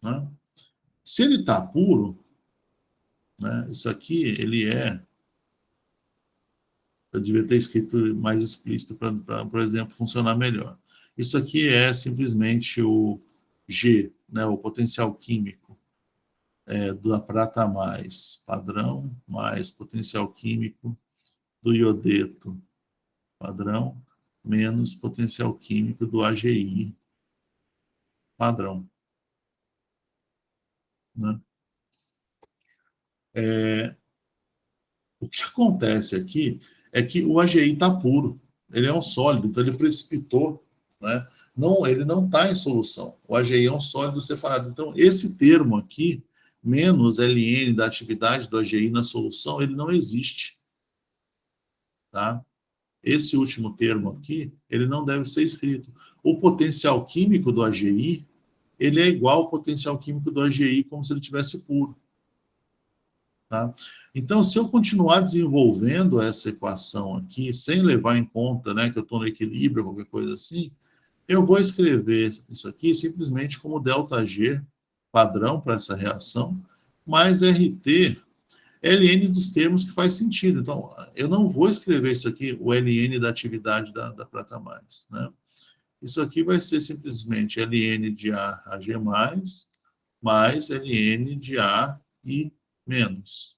Né? Se ele está puro, né, isso aqui, ele é... Eu devia ter escrito mais explícito para, por exemplo, funcionar melhor. Isso aqui é simplesmente o G, né, o potencial químico da prata mais padrão, mais potencial químico do iodeto padrão, menos potencial químico do AGI padrão. Né? O que acontece aqui é que o AGI está puro, ele é um sólido, então ele precipitou, né? Não, ele não está em solução. O AGI é um sólido separado. Então, esse termo aqui, menos ln da atividade do AGI na solução, ele não existe. Tá? Esse último termo aqui, ele não deve ser escrito. O potencial químico do AGI, ele é igual ao potencial químico do AGI como se ele tivesse puro. Tá? Então, se eu continuar desenvolvendo essa equação aqui, sem levar em conta, né, que eu estou no equilíbrio, qualquer coisa assim, eu vou escrever isso aqui simplesmente como ΔG padrão para essa reação, mais RT ln dos termos que faz sentido. Então, eu não vou escrever isso aqui, o ln da atividade da prata mais, né? Isso aqui vai ser simplesmente ln de A AG+, mais ln de A e menos.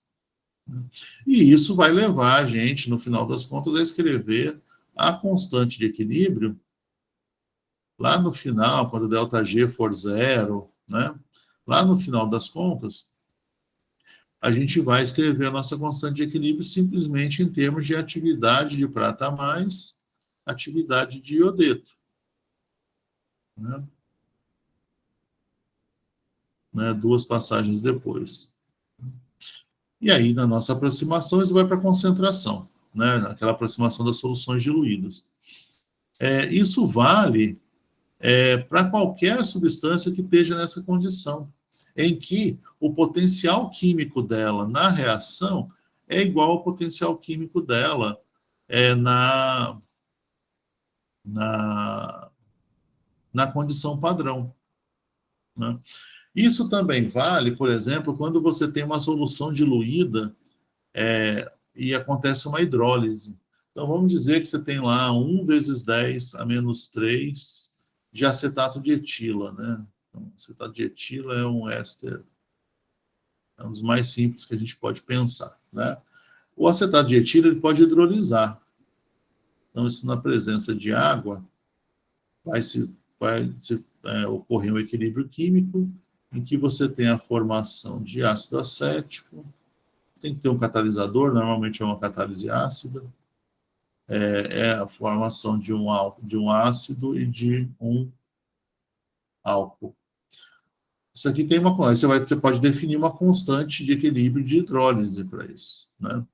E isso vai levar a gente, no final das contas, a escrever a constante de equilíbrio lá no final, quando o ΔG for zero, né? Lá no final das contas, a gente vai escrever a nossa constante de equilíbrio simplesmente em termos de atividade de prata mais atividade de iodeto. Né? né, 2 passagens depois. E aí, na nossa aproximação, isso vai para a concentração, né, aquela aproximação das soluções diluídas. Isso vale para qualquer substância que esteja nessa condição, em que o potencial químico dela na reação é igual ao potencial químico dela na, na condição padrão, né? Isso também vale, por exemplo, quando você tem uma solução diluída e acontece uma hidrólise. Então, vamos dizer que você tem lá 1 vezes 10 a menos 3 de acetato de etila, né? Então, acetato de etila é um éster, é um dos mais simples que a gente pode pensar, né? O acetato de etila ele pode hidrolisar. Então, isso na presença de água vai ocorrer um equilíbrio químico em que você tem a formação de ácido acético, tem que ter um catalisador, normalmente é uma catálise ácida, é a formação de um ácido e de um álcool. Isso aqui tem uma coisa, você pode definir uma constante de equilíbrio de hidrólise para isso, né?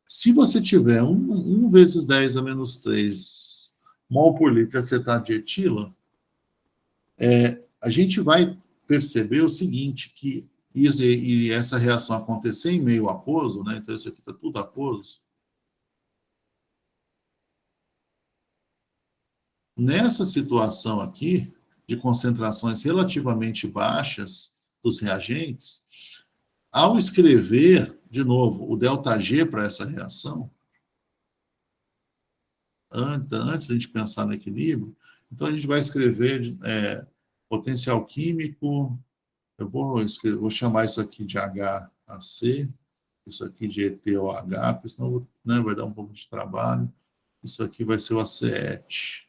Se você tiver 1 vezes 10 a menos 3 mol por litro de acetato de etila, a gente vai perceber o seguinte, que e essa reação acontecer em meio aquoso, né? Então isso aqui está tudo aquoso. Nessa situação aqui, de concentrações relativamente baixas dos reagentes, ao escrever, de novo, o ΔG para essa reação, antes de a gente pensar no equilíbrio, então a gente vai escrever potencial químico, vou chamar isso aqui de HAC, isso aqui de ETOH, porque senão né, vai dar um pouco de trabalho. Isso aqui vai ser o ACET,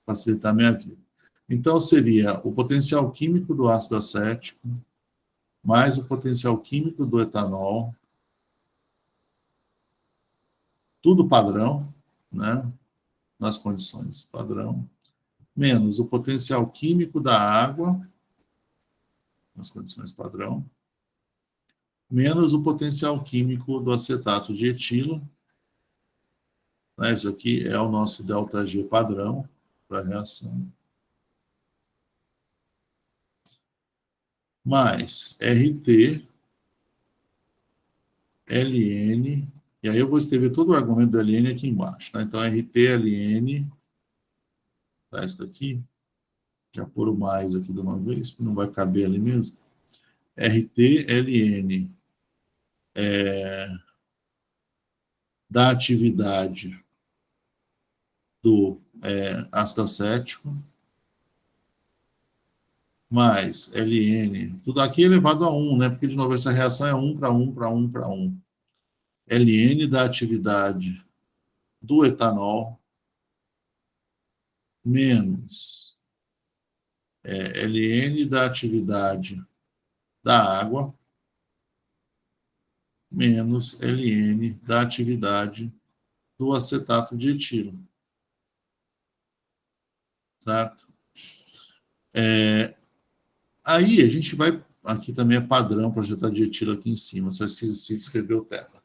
facilitar a minha vida. Então, seria o potencial químico do ácido acético, mais o potencial químico do etanol, tudo padrão, né, nas condições padrão, menos o potencial químico da água, nas condições padrão, menos o potencial químico do acetato de etila, né, isso aqui é o nosso ΔG padrão para a reação, mais RT, LN, e aí eu vou escrever todo o argumento do LN aqui embaixo, tá? Então, RT, LN, tá, isso daqui, já pôr o mais aqui de uma vez, porque não vai caber ali mesmo. RT, LN, da atividade do ácido acético, mais LN, tudo aqui elevado a 1, né? Porque, de novo, essa reação é 1 para 1 para 1 para 1. LN da atividade do etanol, menos LN da atividade da água, menos LN da atividade do acetato de etilo. Certo? Aí a gente vai, aqui também é padrão para acetato de etilo aqui em cima, só esqueci de escrever o teta.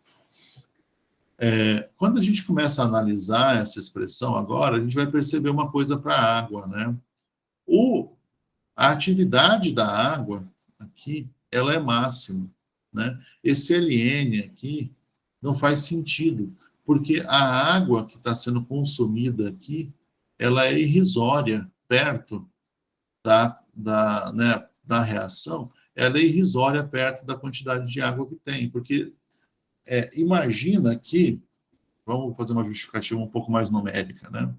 Quando a gente começa a analisar essa expressão agora, a gente vai perceber uma coisa para a água, né? A atividade da água aqui, ela é máxima, né? Esse LN aqui não faz sentido, porque a água que está sendo consumida aqui, ela é irrisória perto da reação, ela é irrisória perto da quantidade de água que tem, porque imagina que, vamos fazer uma justificativa um pouco mais numérica, né?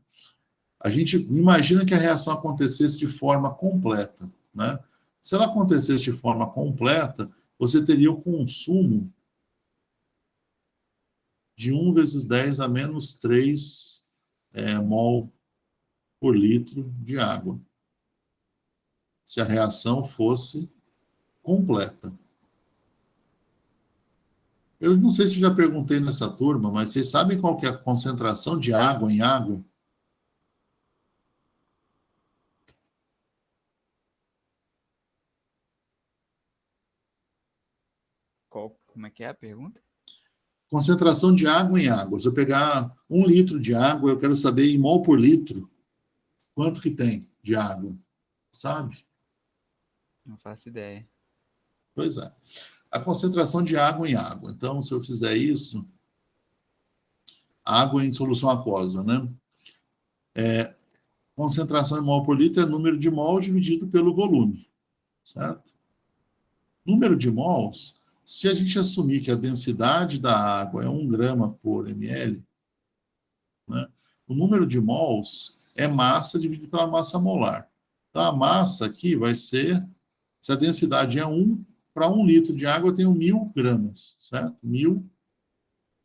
A gente imagina que a reação acontecesse de forma completa, né? Se ela acontecesse de forma completa, você teria o consumo de 1 vezes 10 a menos 3 mol por litro de água, se a reação fosse completa. Eu não sei se já perguntei nessa turma, mas vocês sabem qual que é a concentração de água em água? Como é que é a pergunta? Concentração de água em água. Se eu pegar 1 litro de água, eu quero saber em mol por litro quanto que tem de água, sabe? Não faço ideia. Pois é. A concentração de água em água. Então, se eu fizer isso, água em solução aquosa, né? Concentração em mol por litro é número de mol dividido pelo volume, certo? Número de mols, se a gente assumir que a densidade da água é 1 grama por ml, né? O número de mols é massa dividido pela massa molar. Então, a massa aqui vai ser, se a densidade é 1, para 1 litro de água eu tenho 1.000 gramas, certo? 1.000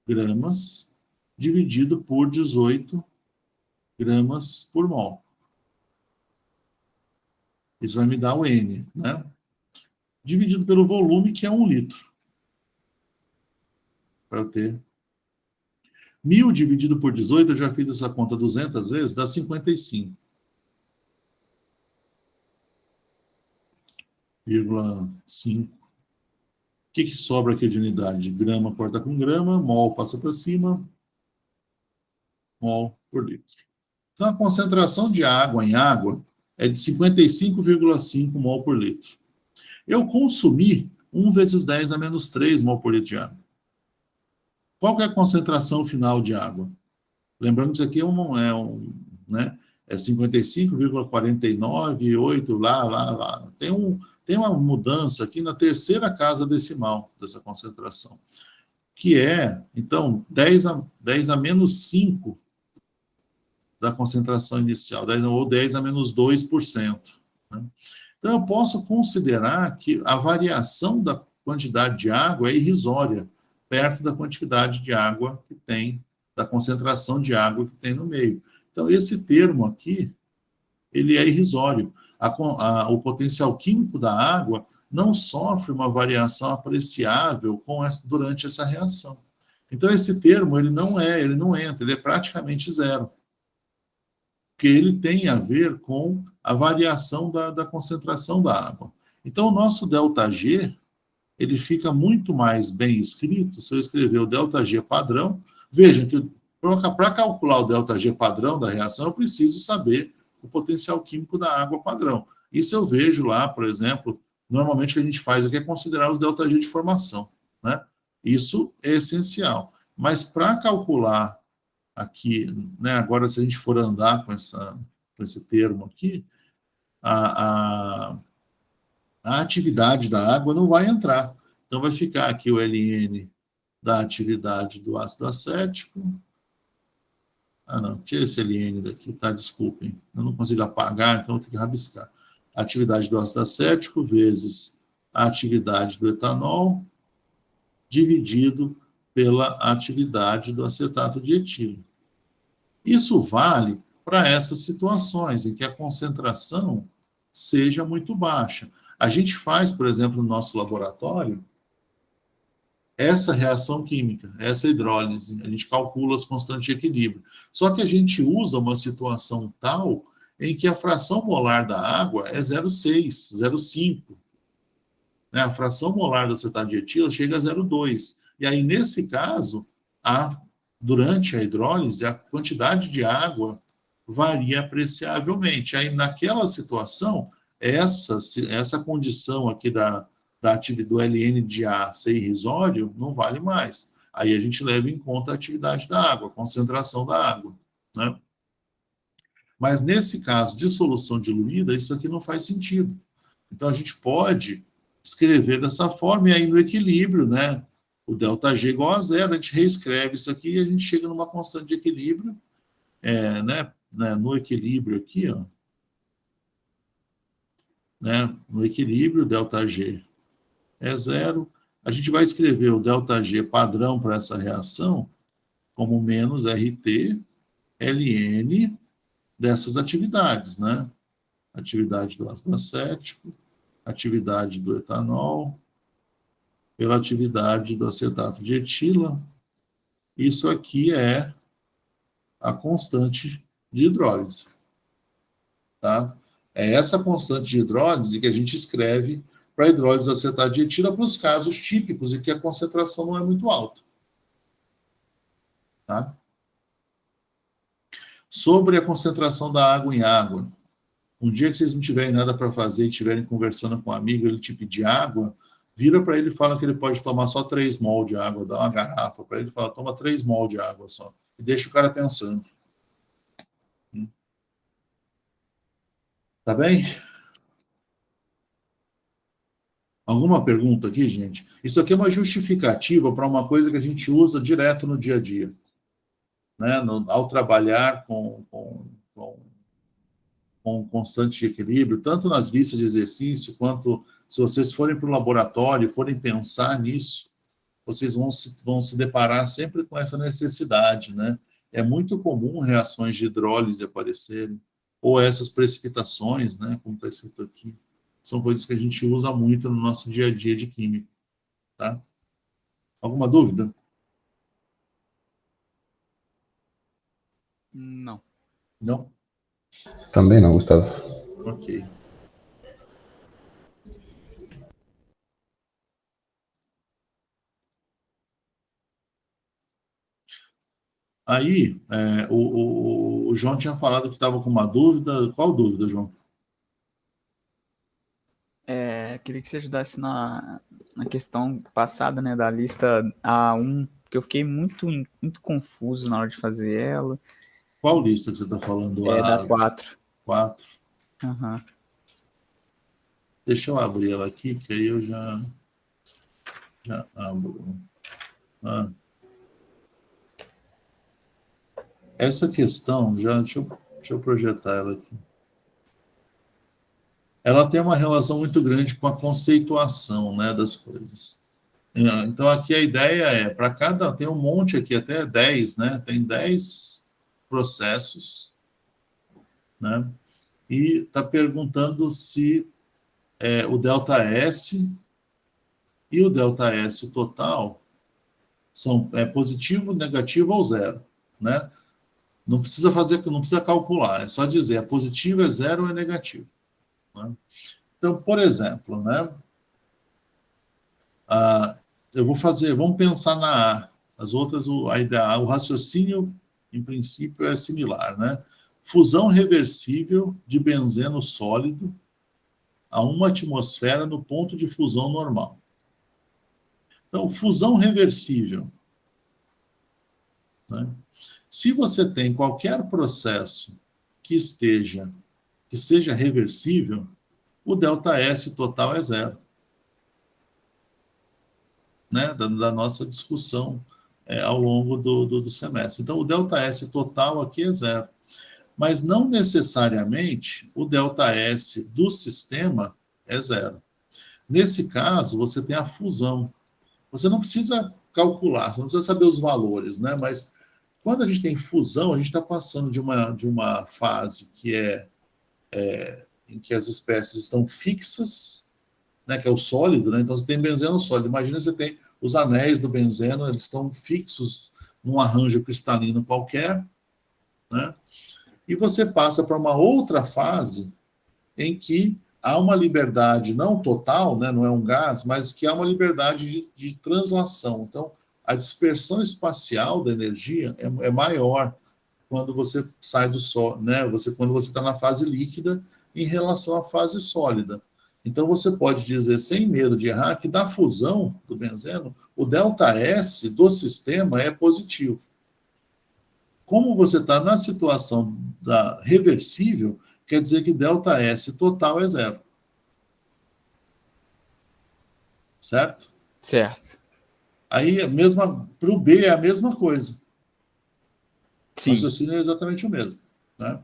gramas dividido por 18 gramas por mol. Isso vai me dar o N, né? Dividido pelo volume, que é 1 litro. Para eu ter 1.000 dividido por 18, eu já fiz essa conta 200 vezes, dá 55,5. O que sobra aqui de unidade? Grama corta com grama, mol passa para cima, mol por litro. Então, a concentração de água em água é de 55,5 mol por litro. Eu consumi 1 vezes 10 a menos 3 mol por litro de água. Qual que é a concentração final de água? Lembrando que isso aqui né, é 55,498, lá. Tem uma mudança aqui na terceira casa decimal dessa concentração, que é, então, 10 a menos 5 da concentração inicial, ou 10 a menos 2%. Né? Então, eu posso considerar que a variação da quantidade de água é irrisória, perto da quantidade de água que tem, da concentração de água que tem no meio. Então, esse termo aqui, ele é irrisório. O potencial químico da água não sofre uma variação apreciável durante essa reação. Então, esse termo, ele não entra, ele é praticamente zero. Porque ele tem a ver com a variação da concentração da água. Então, o nosso ΔG, ele fica muito mais bem escrito se eu escrever o ΔG padrão. Vejam que para calcular o ΔG padrão da reação, eu preciso saber o potencial químico da água padrão. Isso eu vejo lá, por exemplo, normalmente o que a gente faz aqui é considerar os ΔG de formação, né? Isso é essencial. Mas para calcular aqui, né, agora se a gente for andar com esse termo aqui, a atividade da água não vai entrar. Então, vai ficar aqui o Ln da atividade do ácido acético. Não, tira esse Ln daqui, tá? Desculpem. Eu não consigo apagar, então vou ter que rabiscar. Atividade do ácido acético vezes a atividade do etanol dividido pela atividade do acetato de etilo. Isso vale para essas situações em que a concentração seja muito baixa. A gente faz, por exemplo, no nosso laboratório, essa reação química, essa hidrólise, a gente calcula as constantes de equilíbrio. Só que a gente usa uma situação tal em que a fração molar da água é 0,6, 0,5. Né? A fração molar do acetato de etilo chega a 0,2. E aí, nesse caso, durante a hidrólise, a quantidade de água varia apreciavelmente. Aí, naquela situação, essa condição aqui do Ln de A ser irrisório não vale mais. Aí a gente leva em conta a atividade da água, a concentração da água. Né? Mas nesse caso de solução diluída, isso aqui não faz sentido. Então a gente pode escrever dessa forma, e aí no equilíbrio, né? O ΔG igual a zero, a gente reescreve isso aqui e a gente chega numa constante de equilíbrio, né, no equilíbrio aqui, ó, né, no equilíbrio, ΔG é zero. A gente vai escrever o ΔG padrão para essa reação como menos RT Ln dessas atividades, né? Atividade do ácido acético, atividade do etanol, pela atividade do acetato de etila. Isso aqui é a constante de hidrólise. Tá? É essa constante de hidrólise que a gente escreve para hidrólise de acetato de etila para os casos típicos em que a concentração não é muito alta. Tá? Sobre a concentração da água em água. Um dia que vocês não tiverem nada para fazer e estiverem conversando com um amigo, ele te pedir água, vira para ele e fala que ele pode tomar só 3 mol de água, dá uma garrafa para ele e fala, toma 3 mol de água só. E deixa o cara pensando. Tá bem? Alguma pergunta aqui, gente? Isso aqui é uma justificativa para uma coisa que a gente usa direto no dia a dia. Né? Ao trabalhar com constante equilíbrio, tanto nas listas de exercício, quanto se vocês forem para o laboratório e forem pensar nisso, vocês vão se deparar sempre com essa necessidade, né? É muito comum reações de hidrólise aparecerem, ou essas precipitações, né? Como está escrito aqui. São coisas que a gente usa muito no nosso dia a dia de química, tá? Alguma dúvida? Não. Não? Também não, Gustavo. Ok. Aí, o João tinha falado que estava com uma dúvida. Qual dúvida, João? Queria que você ajudasse na questão passada, né, da lista A1, que eu fiquei muito confuso na hora de fazer ela. Qual lista que você está falando? Da 4. 4. Uhum. Deixa eu abrir ela aqui, que aí eu já abro. Essa questão, deixa eu projetar ela aqui. Ela tem uma relação muito grande com a conceituação, né, das coisas. Então, aqui a ideia tem um monte aqui, até 10, né? Tem 10 processos, né? E está perguntando se o ΔS e o ΔS total são positivo, negativo ou zero, né? Não precisa calcular, é só dizer é positivo, é zero ou é negativo. Né? Então, por exemplo, né? Vamos pensar na A. As outras, o raciocínio, em princípio, é similar, né? Fusão reversível de benzeno sólido a 1 atmosfera no ponto de fusão normal. Então, fusão reversível. Né? Se você tem qualquer processo que seja reversível, o ΔS total é zero. Né, da nossa discussão ao longo do semestre. Então, o ΔS total aqui é zero. Mas não necessariamente o ΔS do sistema é zero. Nesse caso, você tem a fusão. Você não precisa calcular, você não precisa saber os valores, né? Mas quando a gente tem fusão, a gente está passando de uma fase em que as espécies estão fixas, né, que é o sólido, né? Então você tem benzeno sólido. Imagina você tem os anéis do benzeno, eles estão fixos num arranjo cristalino qualquer, né? E você passa para uma outra fase em que há uma liberdade não total, né, não é um gás, mas que há uma liberdade de translação. Então, a dispersão espacial da energia é maior quando você sai do sólido, né? Quando você está na fase líquida em relação à fase sólida. Então, você pode dizer, sem medo de errar, que da fusão do benzeno, o ΔS do sistema é positivo. Como você está na situação da reversível, quer dizer que ΔS total é zero. Certo? Certo. Aí, para o B é a mesma coisa. Sim. O raciocínio é exatamente o mesmo. Né?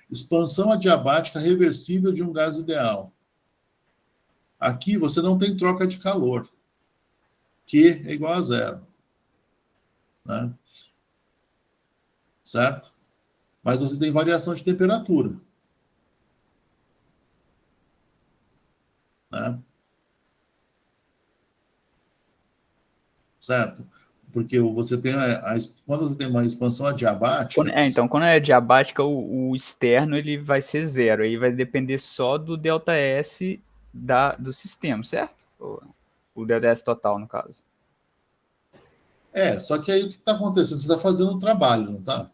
Expansão adiabática reversível de um gás ideal. Aqui você não tem troca de calor. Q é igual a zero. Né? Certo? Mas você tem variação de temperatura. Né? Certo? Porque você tem quando você tem uma expansão adiabática... Então, quando é adiabática, o externo ele vai ser zero. Aí vai depender só do ΔS do sistema, certo? O ΔS total, no caso. Só que aí o que está acontecendo? Você está fazendo um trabalho, não está?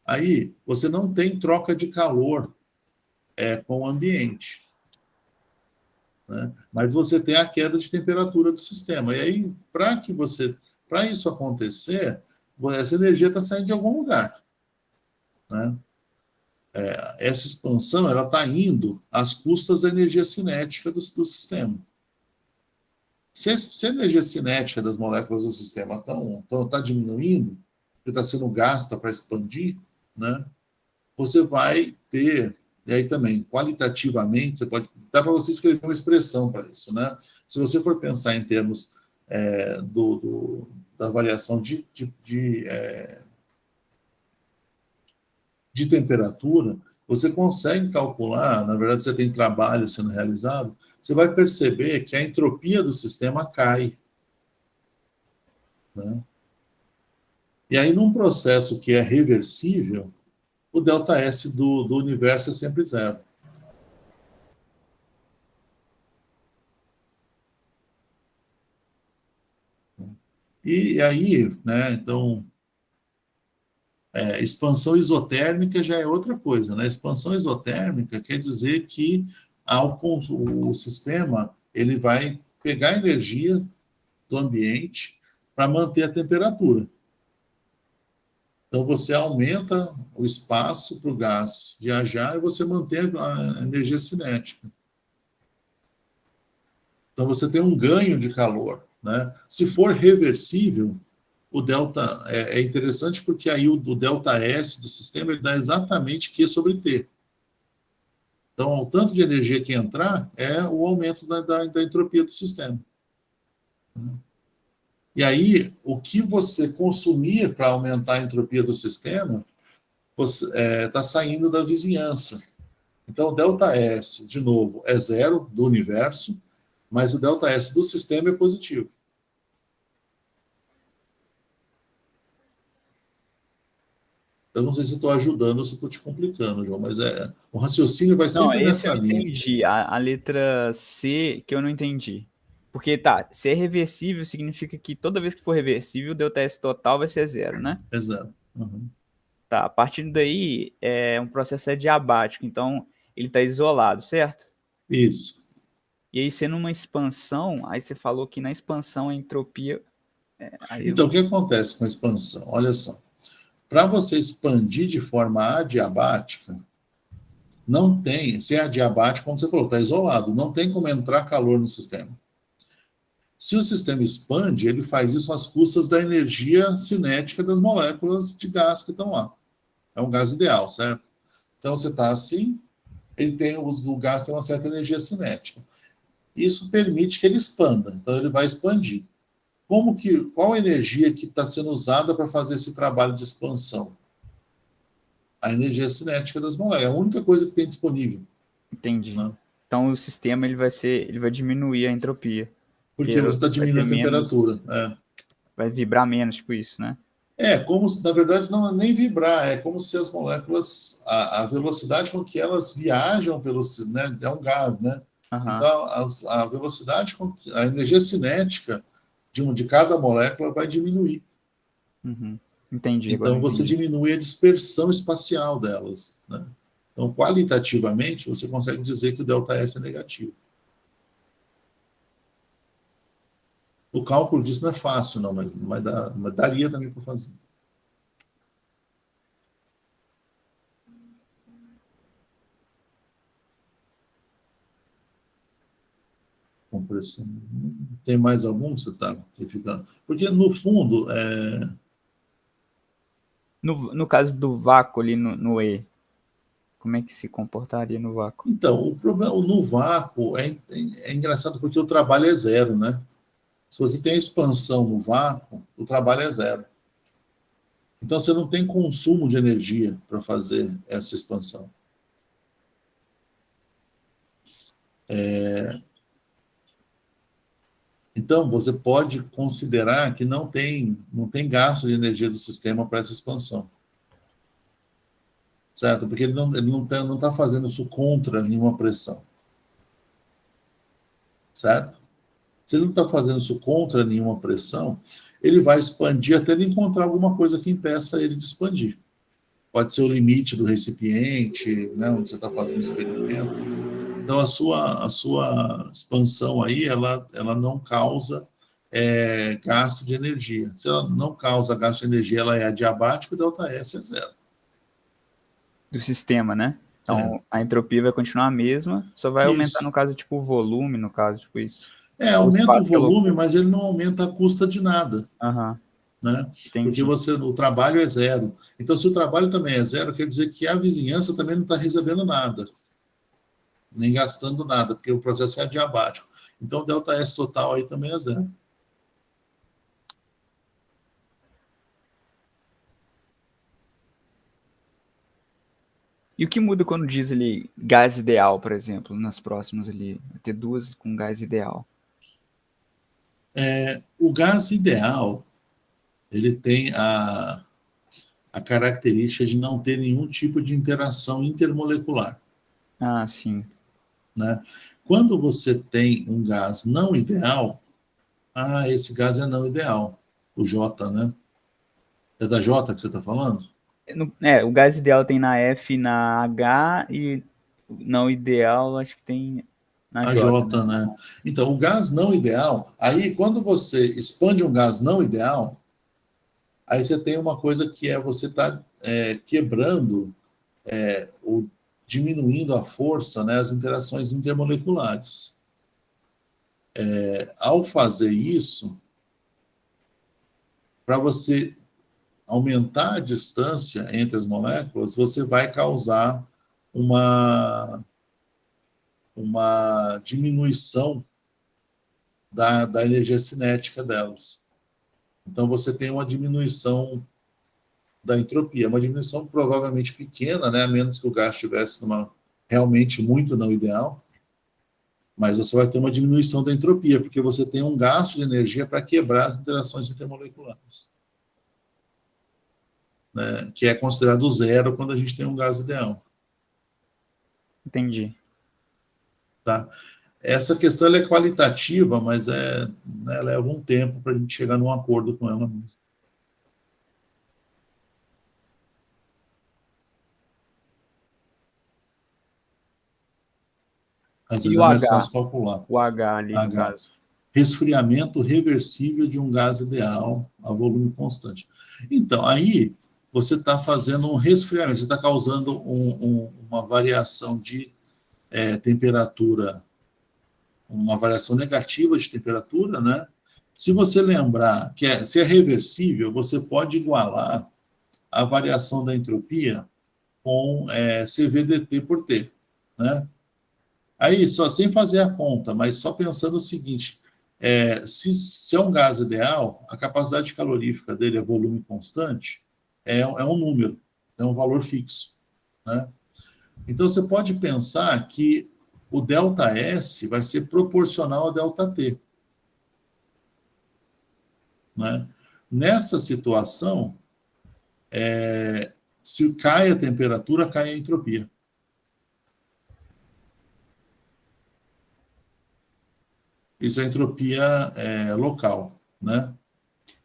Aí você não tem troca de calor com o ambiente, né? Mas você tem a queda de temperatura do sistema. E aí, para isso acontecer, essa energia está saindo de algum lugar, né? Essa expansão ela está indo às custas da energia cinética do sistema. Se a energia cinética das moléculas do sistema está diminuindo, que está sendo gasta para expandir, né? Você vai ter, e aí também, qualitativamente, dá para você escrever uma expressão para isso, né? Se você for pensar em termos da variação de temperatura, você consegue calcular, na verdade, você tem trabalho sendo realizado, você vai perceber que a entropia do sistema cai, né? E aí, num processo que é reversível, o ΔS do universo é sempre zero. E aí, né, então, expansão isotérmica já é outra coisa, né? Expansão isotérmica quer dizer que o sistema ele vai pegar energia do ambiente para manter a temperatura. Então, você aumenta o espaço para o gás viajar e você mantém a energia cinética. Então, você tem um ganho de calor, né? Se for reversível, o delta é interessante porque aí o ΔS do sistema ele dá exatamente Q sobre T. Então, o tanto de energia que entrar é o aumento da entropia do sistema. E aí, o que você consumir para aumentar a entropia do sistema está saindo da vizinhança. Então, o ΔS, de novo, é zero do universo, mas o ΔS do sistema é positivo. Eu não sei se estou ajudando ou se estou te complicando, João, mas o raciocínio vai sempre Esse nessa eu linha. entendi. A letra C que eu não entendi. Porque, se é reversível, significa que toda vez que for reversível, o ΔS total vai ser zero, né? É zero. Uhum. A partir daí, é um processo adiabático. Então, ele está isolado, certo? Isso. E aí, sendo uma expansão, aí você falou que na expansão a entropia... Então, o que acontece com a expansão? Olha só. Para você expandir de forma adiabática, não tem, se é adiabático, como você falou, está isolado, não tem como entrar calor no sistema. Se o sistema expande, ele faz isso às custas da energia cinética das moléculas de gás que estão lá. É um gás ideal, certo? Então, você está assim, o gás tem uma certa energia cinética. Isso permite que ele expanda, então ele vai expandir. Qual a energia que está sendo usada para fazer esse trabalho de expansão? A energia cinética das moléculas, é a única coisa que tem disponível. Entendi. Né? Então o sistema ele vai diminuir a entropia. Porque você está diminuindo a temperatura. Vai vibrar menos, tipo isso, né? Como se, na verdade, não é nem vibrar, é como se as moléculas, a velocidade com que elas viajam né, é um gás, né? Uhum. Então, a velocidade com que a energia cinética de cada molécula vai diminuir. Uhum. Entendi. Então, você diminui a dispersão espacial delas, né? Então, qualitativamente, você consegue dizer que o ΔS é negativo. O cálculo disso não é fácil, não, mas daria também para fazer. Compressão. Tem mais algum que você está verificando? Porque, no fundo, No caso do vácuo ali no E, como é que se comportaria no vácuo? Então, o problema no vácuo é engraçado porque o trabalho é zero, né? Se você tem a expansão no vácuo, o trabalho é zero. Então, você não tem consumo de energia para fazer essa expansão. Então, você pode considerar que não tem gasto de energia do sistema para essa expansão. Certo? Porque ele não tá fazendo isso contra nenhuma pressão. certo? Se ele não está fazendo isso contra nenhuma pressão, ele vai expandir até ele encontrar alguma coisa que impeça ele de expandir. Pode ser o limite do recipiente, né, onde você está fazendo o experimento. Então, a sua expansão aí, ela não causa gasto de energia. Se ela não causa gasto de energia, ela é adiabática, o ΔS é zero. Do sistema, né? Então, É. a entropia vai continuar a mesma, só vai aumentar, Isso. no caso, tipo, o volume, no caso, tipo isso. O Aumenta o espaço que ela volume, ocupa. mas ele não aumenta a custa de nada, Aham, né? Porque entendi. o trabalho é zero. Então, se o trabalho também é zero, quer dizer que a vizinhança também não está recebendo nada, nem gastando nada, porque o processo é adiabático. Então, o ΔS total aí também é zero. E o que muda quando diz ali gás ideal, por exemplo, nas próximas ali? Vai ter duas com gás ideal. O gás ideal, ele tem a característica de não ter nenhum tipo de interação intermolecular, Ah, sim. né? Quando você tem um gás não ideal, esse gás é não ideal, o J, né? É da J que você está falando? O gás ideal tem na F e na H e não ideal acho que tem na A J, J, né? né? Então, o gás não ideal, aí quando você expande um gás não ideal, aí você tem uma coisa que você está quebrando ou diminuindo a força, né, as interações intermoleculares. Ao fazer isso, para você aumentar a distância entre as moléculas, você vai causar uma, uma diminuição da energia cinética delas. Então, você tem uma diminuição da entropia, uma diminuição provavelmente pequena, né, a menos que o gás estivesse realmente muito não ideal, mas você vai ter uma diminuição da entropia, porque você tem um gasto de energia para quebrar as interações intermoleculares, né, que é considerado zero quando a gente tem um gás ideal. Entendi. Tá? Essa questão é qualitativa, mas né, leva um tempo para a gente chegar num acordo com ela mesmo. Às E vezes o é mais H? fácil calcular. O H ali, no H. caso. Resfriamento reversível de um gás ideal a volume constante. Então, aí você está fazendo um resfriamento, você está causando uma variação de temperatura, uma variação negativa de temperatura, né? Se você lembrar que se é reversível, você pode igualar a variação da entropia com CVDT por T, né? Aí, só sem fazer a conta, mas só pensando o seguinte: se é um gás ideal, a capacidade calorífica dele é volume constante, é um número, é um valor fixo, né? Então, você pode pensar que o ΔS vai ser proporcional ao ΔT, né? Nessa situação, se cai a temperatura, cai a entropia. Isso é entropia local, né?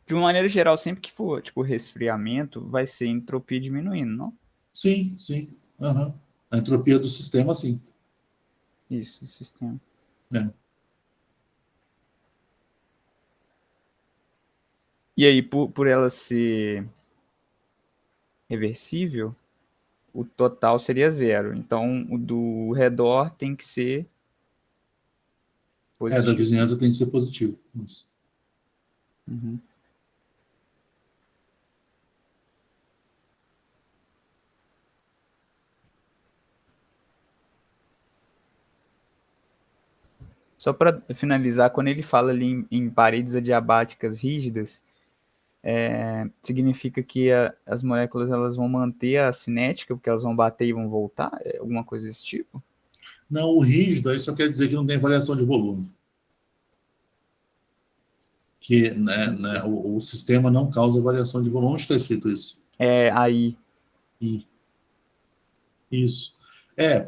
De uma maneira geral, sempre que for, tipo, resfriamento, vai ser entropia diminuindo, não? Sim, sim. Uhum. A entropia do sistema, sim. Isso, o sistema. É. E aí, por ela ser reversível, o total seria zero. Então, o do redor tem que ser Da positivo. vizinhança tem que ser positivo. Isso. Uhum. Só para finalizar, quando ele fala ali em paredes adiabáticas rígidas, significa que as moléculas elas vão manter a cinética, porque elas vão bater e vão voltar? É alguma coisa desse tipo? Não, o rígido aí só quer dizer que não tem variação de volume. Que né, o sistema não causa variação de volume. Onde está escrito isso? É aí. Isso.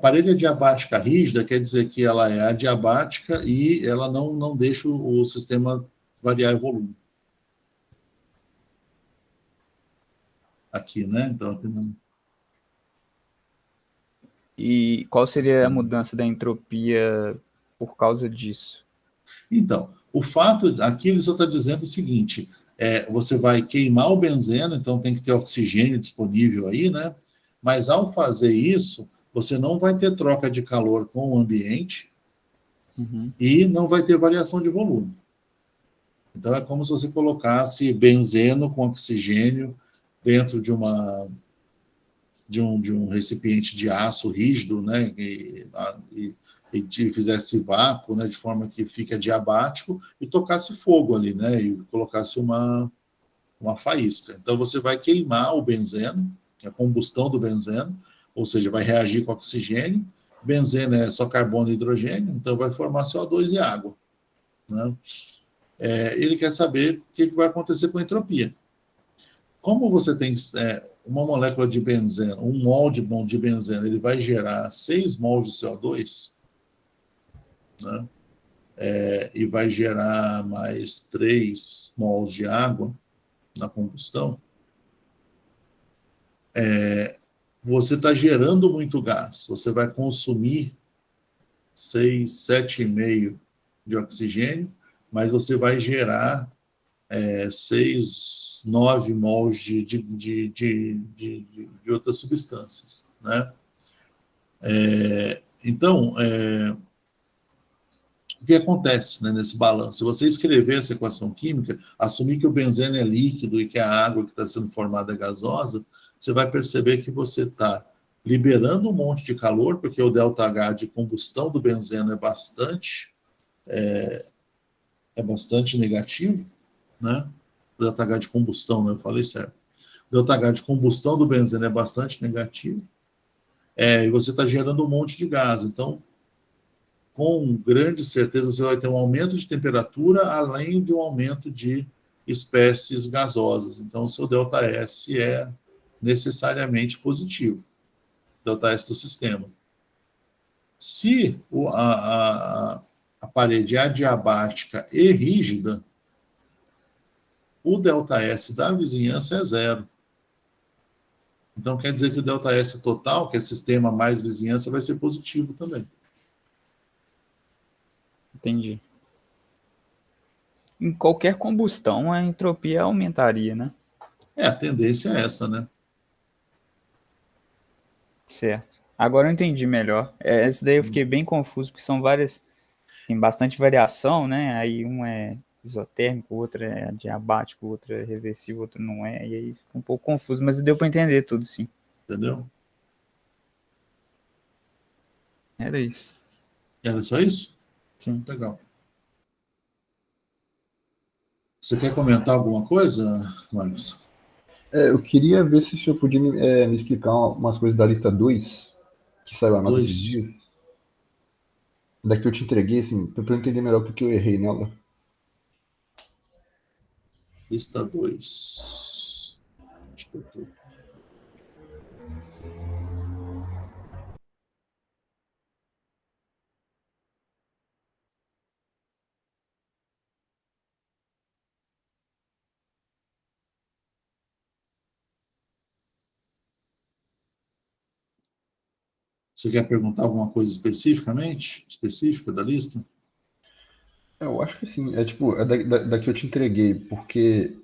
Parede adiabática rígida quer dizer que ela é adiabática e ela não deixa o sistema variar o volume. Aqui, né? Então, aqui não... E qual seria a mudança da entropia por causa disso? Então, o fato, aqui ele só está dizendo o seguinte, você vai queimar o benzeno, então tem que ter oxigênio disponível aí, né? Mas ao fazer isso, você não vai ter troca de calor com o ambiente e não vai ter variação de volume. Então é como se você colocasse benzeno com oxigênio dentro de um recipiente de aço rígido, né? E fizesse vácuo, né, de forma que fique adiabático, e tocasse fogo ali, né, e colocasse uma faísca. Então, você vai queimar o benzeno, que é a combustão do benzeno, ou seja, vai reagir com oxigênio. Benzeno é só carbono e hidrogênio, então vai formar CO2 e água. Né? Ele quer saber o que vai acontecer com a entropia. Como você tem uma molécula de benzeno, um mol de benzeno, ele vai gerar 6 mol de CO2, né? E vai gerar mais 3 mols de água na combustão, você está gerando muito gás. Você vai consumir 6, 7,5 de oxigênio, mas você vai gerar 6, 9 mols de outras substâncias. Né? Então, o que acontece, né, nesse balanço? Se você escrever essa equação química, assumir que o benzeno é líquido e que a água que está sendo formada é gasosa, você vai perceber que você está liberando um monte de calor, porque o ΔH de combustão do benzeno é bastante negativo, né? O ΔH de combustão, né? Eu falei certo. O ΔH de combustão do benzeno é bastante negativo, e você está gerando um monte de gás. Então, com grande certeza você vai ter um aumento de temperatura, além de um aumento de espécies gasosas. Então, o seu ΔS é necessariamente positivo, ΔS do sistema. Se a parede é adiabática e rígida, o ΔS da vizinhança é zero. Então, quer dizer que o ΔS total, que é sistema mais vizinhança, vai ser positivo também. Entendi. Em qualquer combustão, a entropia aumentaria, né? A tendência é essa, né? Certo. Agora eu entendi melhor. Essa daí eu fiquei bem confuso, porque são várias. Tem bastante variação, né? Aí um é isotérmico, o outro é adiabático, o outro é reversível, o outro não é. E aí fica um pouco confuso, mas deu para entender tudo, sim. Entendeu? Era isso. Era só isso? Sim. Legal. Você quer comentar alguma coisa, Marcos? Eu queria ver se o senhor podia me explicar umas coisas da lista 2 que saiu a nota esses Dois. dias. Da que eu te entreguei, assim, pra eu entender melhor porque eu errei nela. Lista 2. Acho que eu tô. Você quer perguntar alguma coisa específica da lista? Eu acho que sim. É tipo, da que eu te entreguei, porque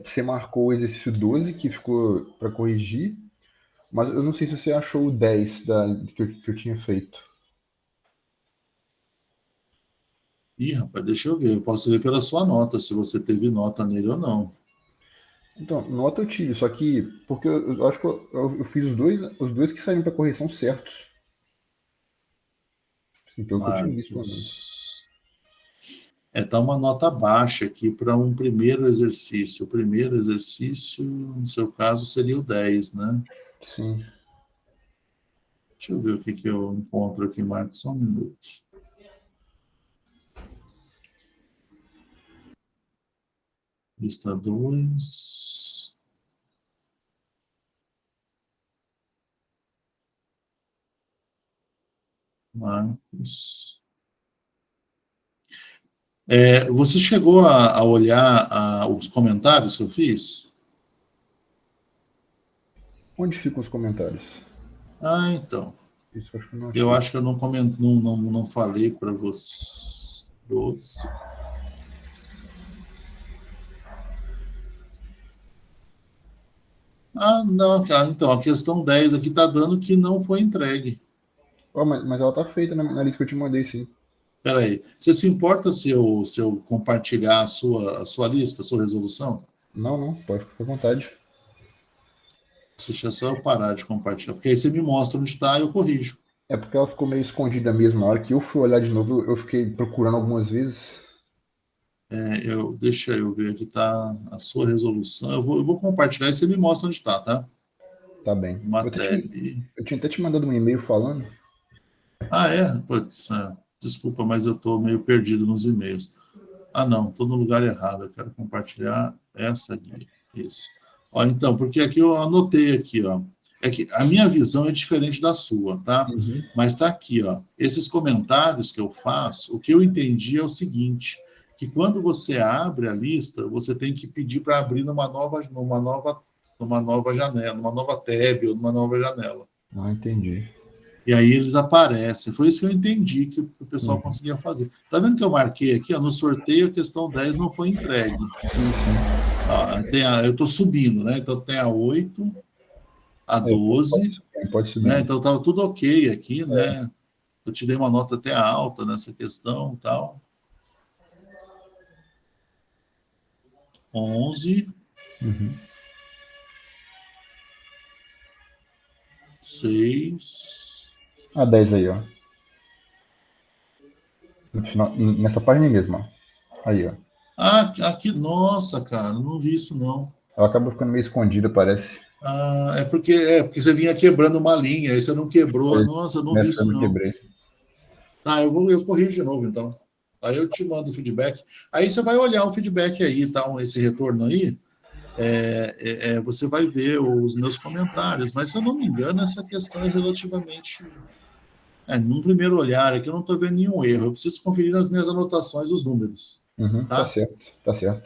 você marcou o exercício 12 que ficou para corrigir, mas eu não sei se você achou o 10 que eu tinha feito. Ih, rapaz, deixa eu ver. Eu posso ver pela sua nota, se você teve nota nele ou não. Então, nota eu tive, só que porque eu acho que eu fiz os dois que saíram para correção certos. Assim, pelo que eu tinha visto, pelo menos. Marcos. Tá uma nota baixa aqui para um primeiro exercício. O primeiro exercício, no seu caso, seria o 10, né? Sim. Deixa eu ver o que eu encontro aqui, Marcos. Só um minuto. Lista 2. Marcos. Você chegou a olhar os comentários que eu fiz? Onde ficam os comentários? Então. Isso eu acho que eu não achei. Eu acho que eu não comento, não falei para vocês. Não, cara. Então, a questão 10 aqui está dando que não foi entregue. Mas ela tá feita na lista que eu te mandei, sim. Espera aí. Você se importa se eu compartilhar a sua lista, a sua resolução? Não, pode ficar à vontade. Deixa só eu parar de compartilhar, porque aí você me mostra onde está e eu corrijo. É porque ela ficou meio escondida mesmo. Na hora que eu fui olhar de novo, eu fiquei procurando algumas vezes. Deixa eu ver aqui, tá a sua resolução. Eu vou compartilhar e você me mostra onde está, tá? Tá bem. Matéria. Eu tinha até te mandado um e-mail falando. Putz, desculpa, mas eu estou meio perdido nos e-mails. Não, estou no lugar errado. Eu quero compartilhar essa aqui. Isso. Então, porque aqui eu anotei aqui, ó. É que a minha visão é diferente da sua, tá? Uhum. Mas está aqui, ó. Esses comentários que eu faço, o que eu entendi é o seguinte, que quando você abre a lista, você tem que pedir para abrir numa nova janela, numa nova tab ou numa nova janela. Entendi. E aí eles aparecem. Foi isso que eu entendi que o pessoal conseguia fazer. Tá vendo que eu marquei aqui? No sorteio, a questão 10 não foi entregue. Sim. Eu estou subindo, né? Então tem a 8, a 12. Pode subir. Né? Então estava tudo ok aqui, né? Eu te dei uma nota até alta nessa questão e tal. 11. 6. A 10 aí, ó. No final, nessa página mesmo, ó. Aí, ó. Aqui, nossa, cara, não vi isso, não. Ela acaba ficando meio escondida, parece. É porque você vinha quebrando uma linha, aí você não quebrou. Nossa, eu não vi isso, não. Quebrei. Eu corrijo de novo, então. Aí eu te mando o feedback. Aí você vai olhar o feedback aí, tá? Esse retorno aí. Você vai ver os meus comentários. Mas, se eu não me engano, essa questão é relativamente... num primeiro olhar aqui, eu não estou vendo nenhum erro. Eu preciso conferir nas minhas anotações os números. Tá certo.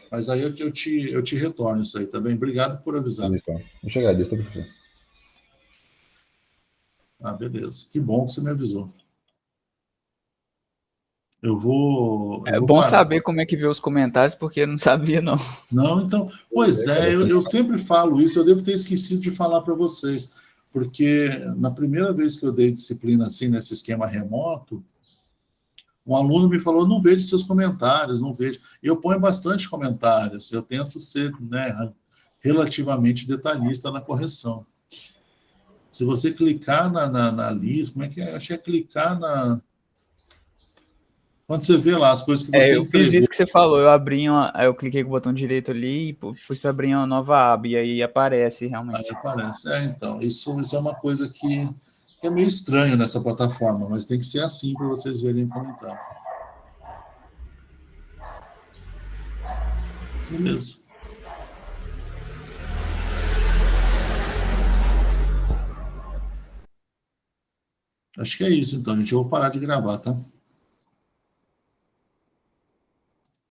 Mas aí eu te retorno isso aí, tá bem? Obrigado por avisar. Então. Eu te agradeço, tá, professor? Beleza. Que bom que você me avisou. Eu vou bom parar. saber como é que vê os comentários, porque eu não sabia, não. Não, então... Pois eu sempre falo isso, eu devo ter esquecido de falar para vocês, porque na primeira vez que eu dei disciplina assim, nesse esquema remoto, um aluno me falou, não vejo seus comentários, não vejo. Eu ponho bastante comentários, eu tento ser, né, relativamente detalhista na correção. Se você clicar na lista, como é que é? Acho que é clicar na... Quando você vê lá as coisas que você eu fiz isso que você falou, eu cliquei com o botão direito ali e pus para abrir uma nova aba, e aí aparece realmente. Aí aparece. Então, isso é uma coisa que é meio estranho nessa plataforma, mas tem que ser assim para vocês verem o comentário. Beleza. Acho que é isso, então, gente. Eu vou parar de gravar, tá?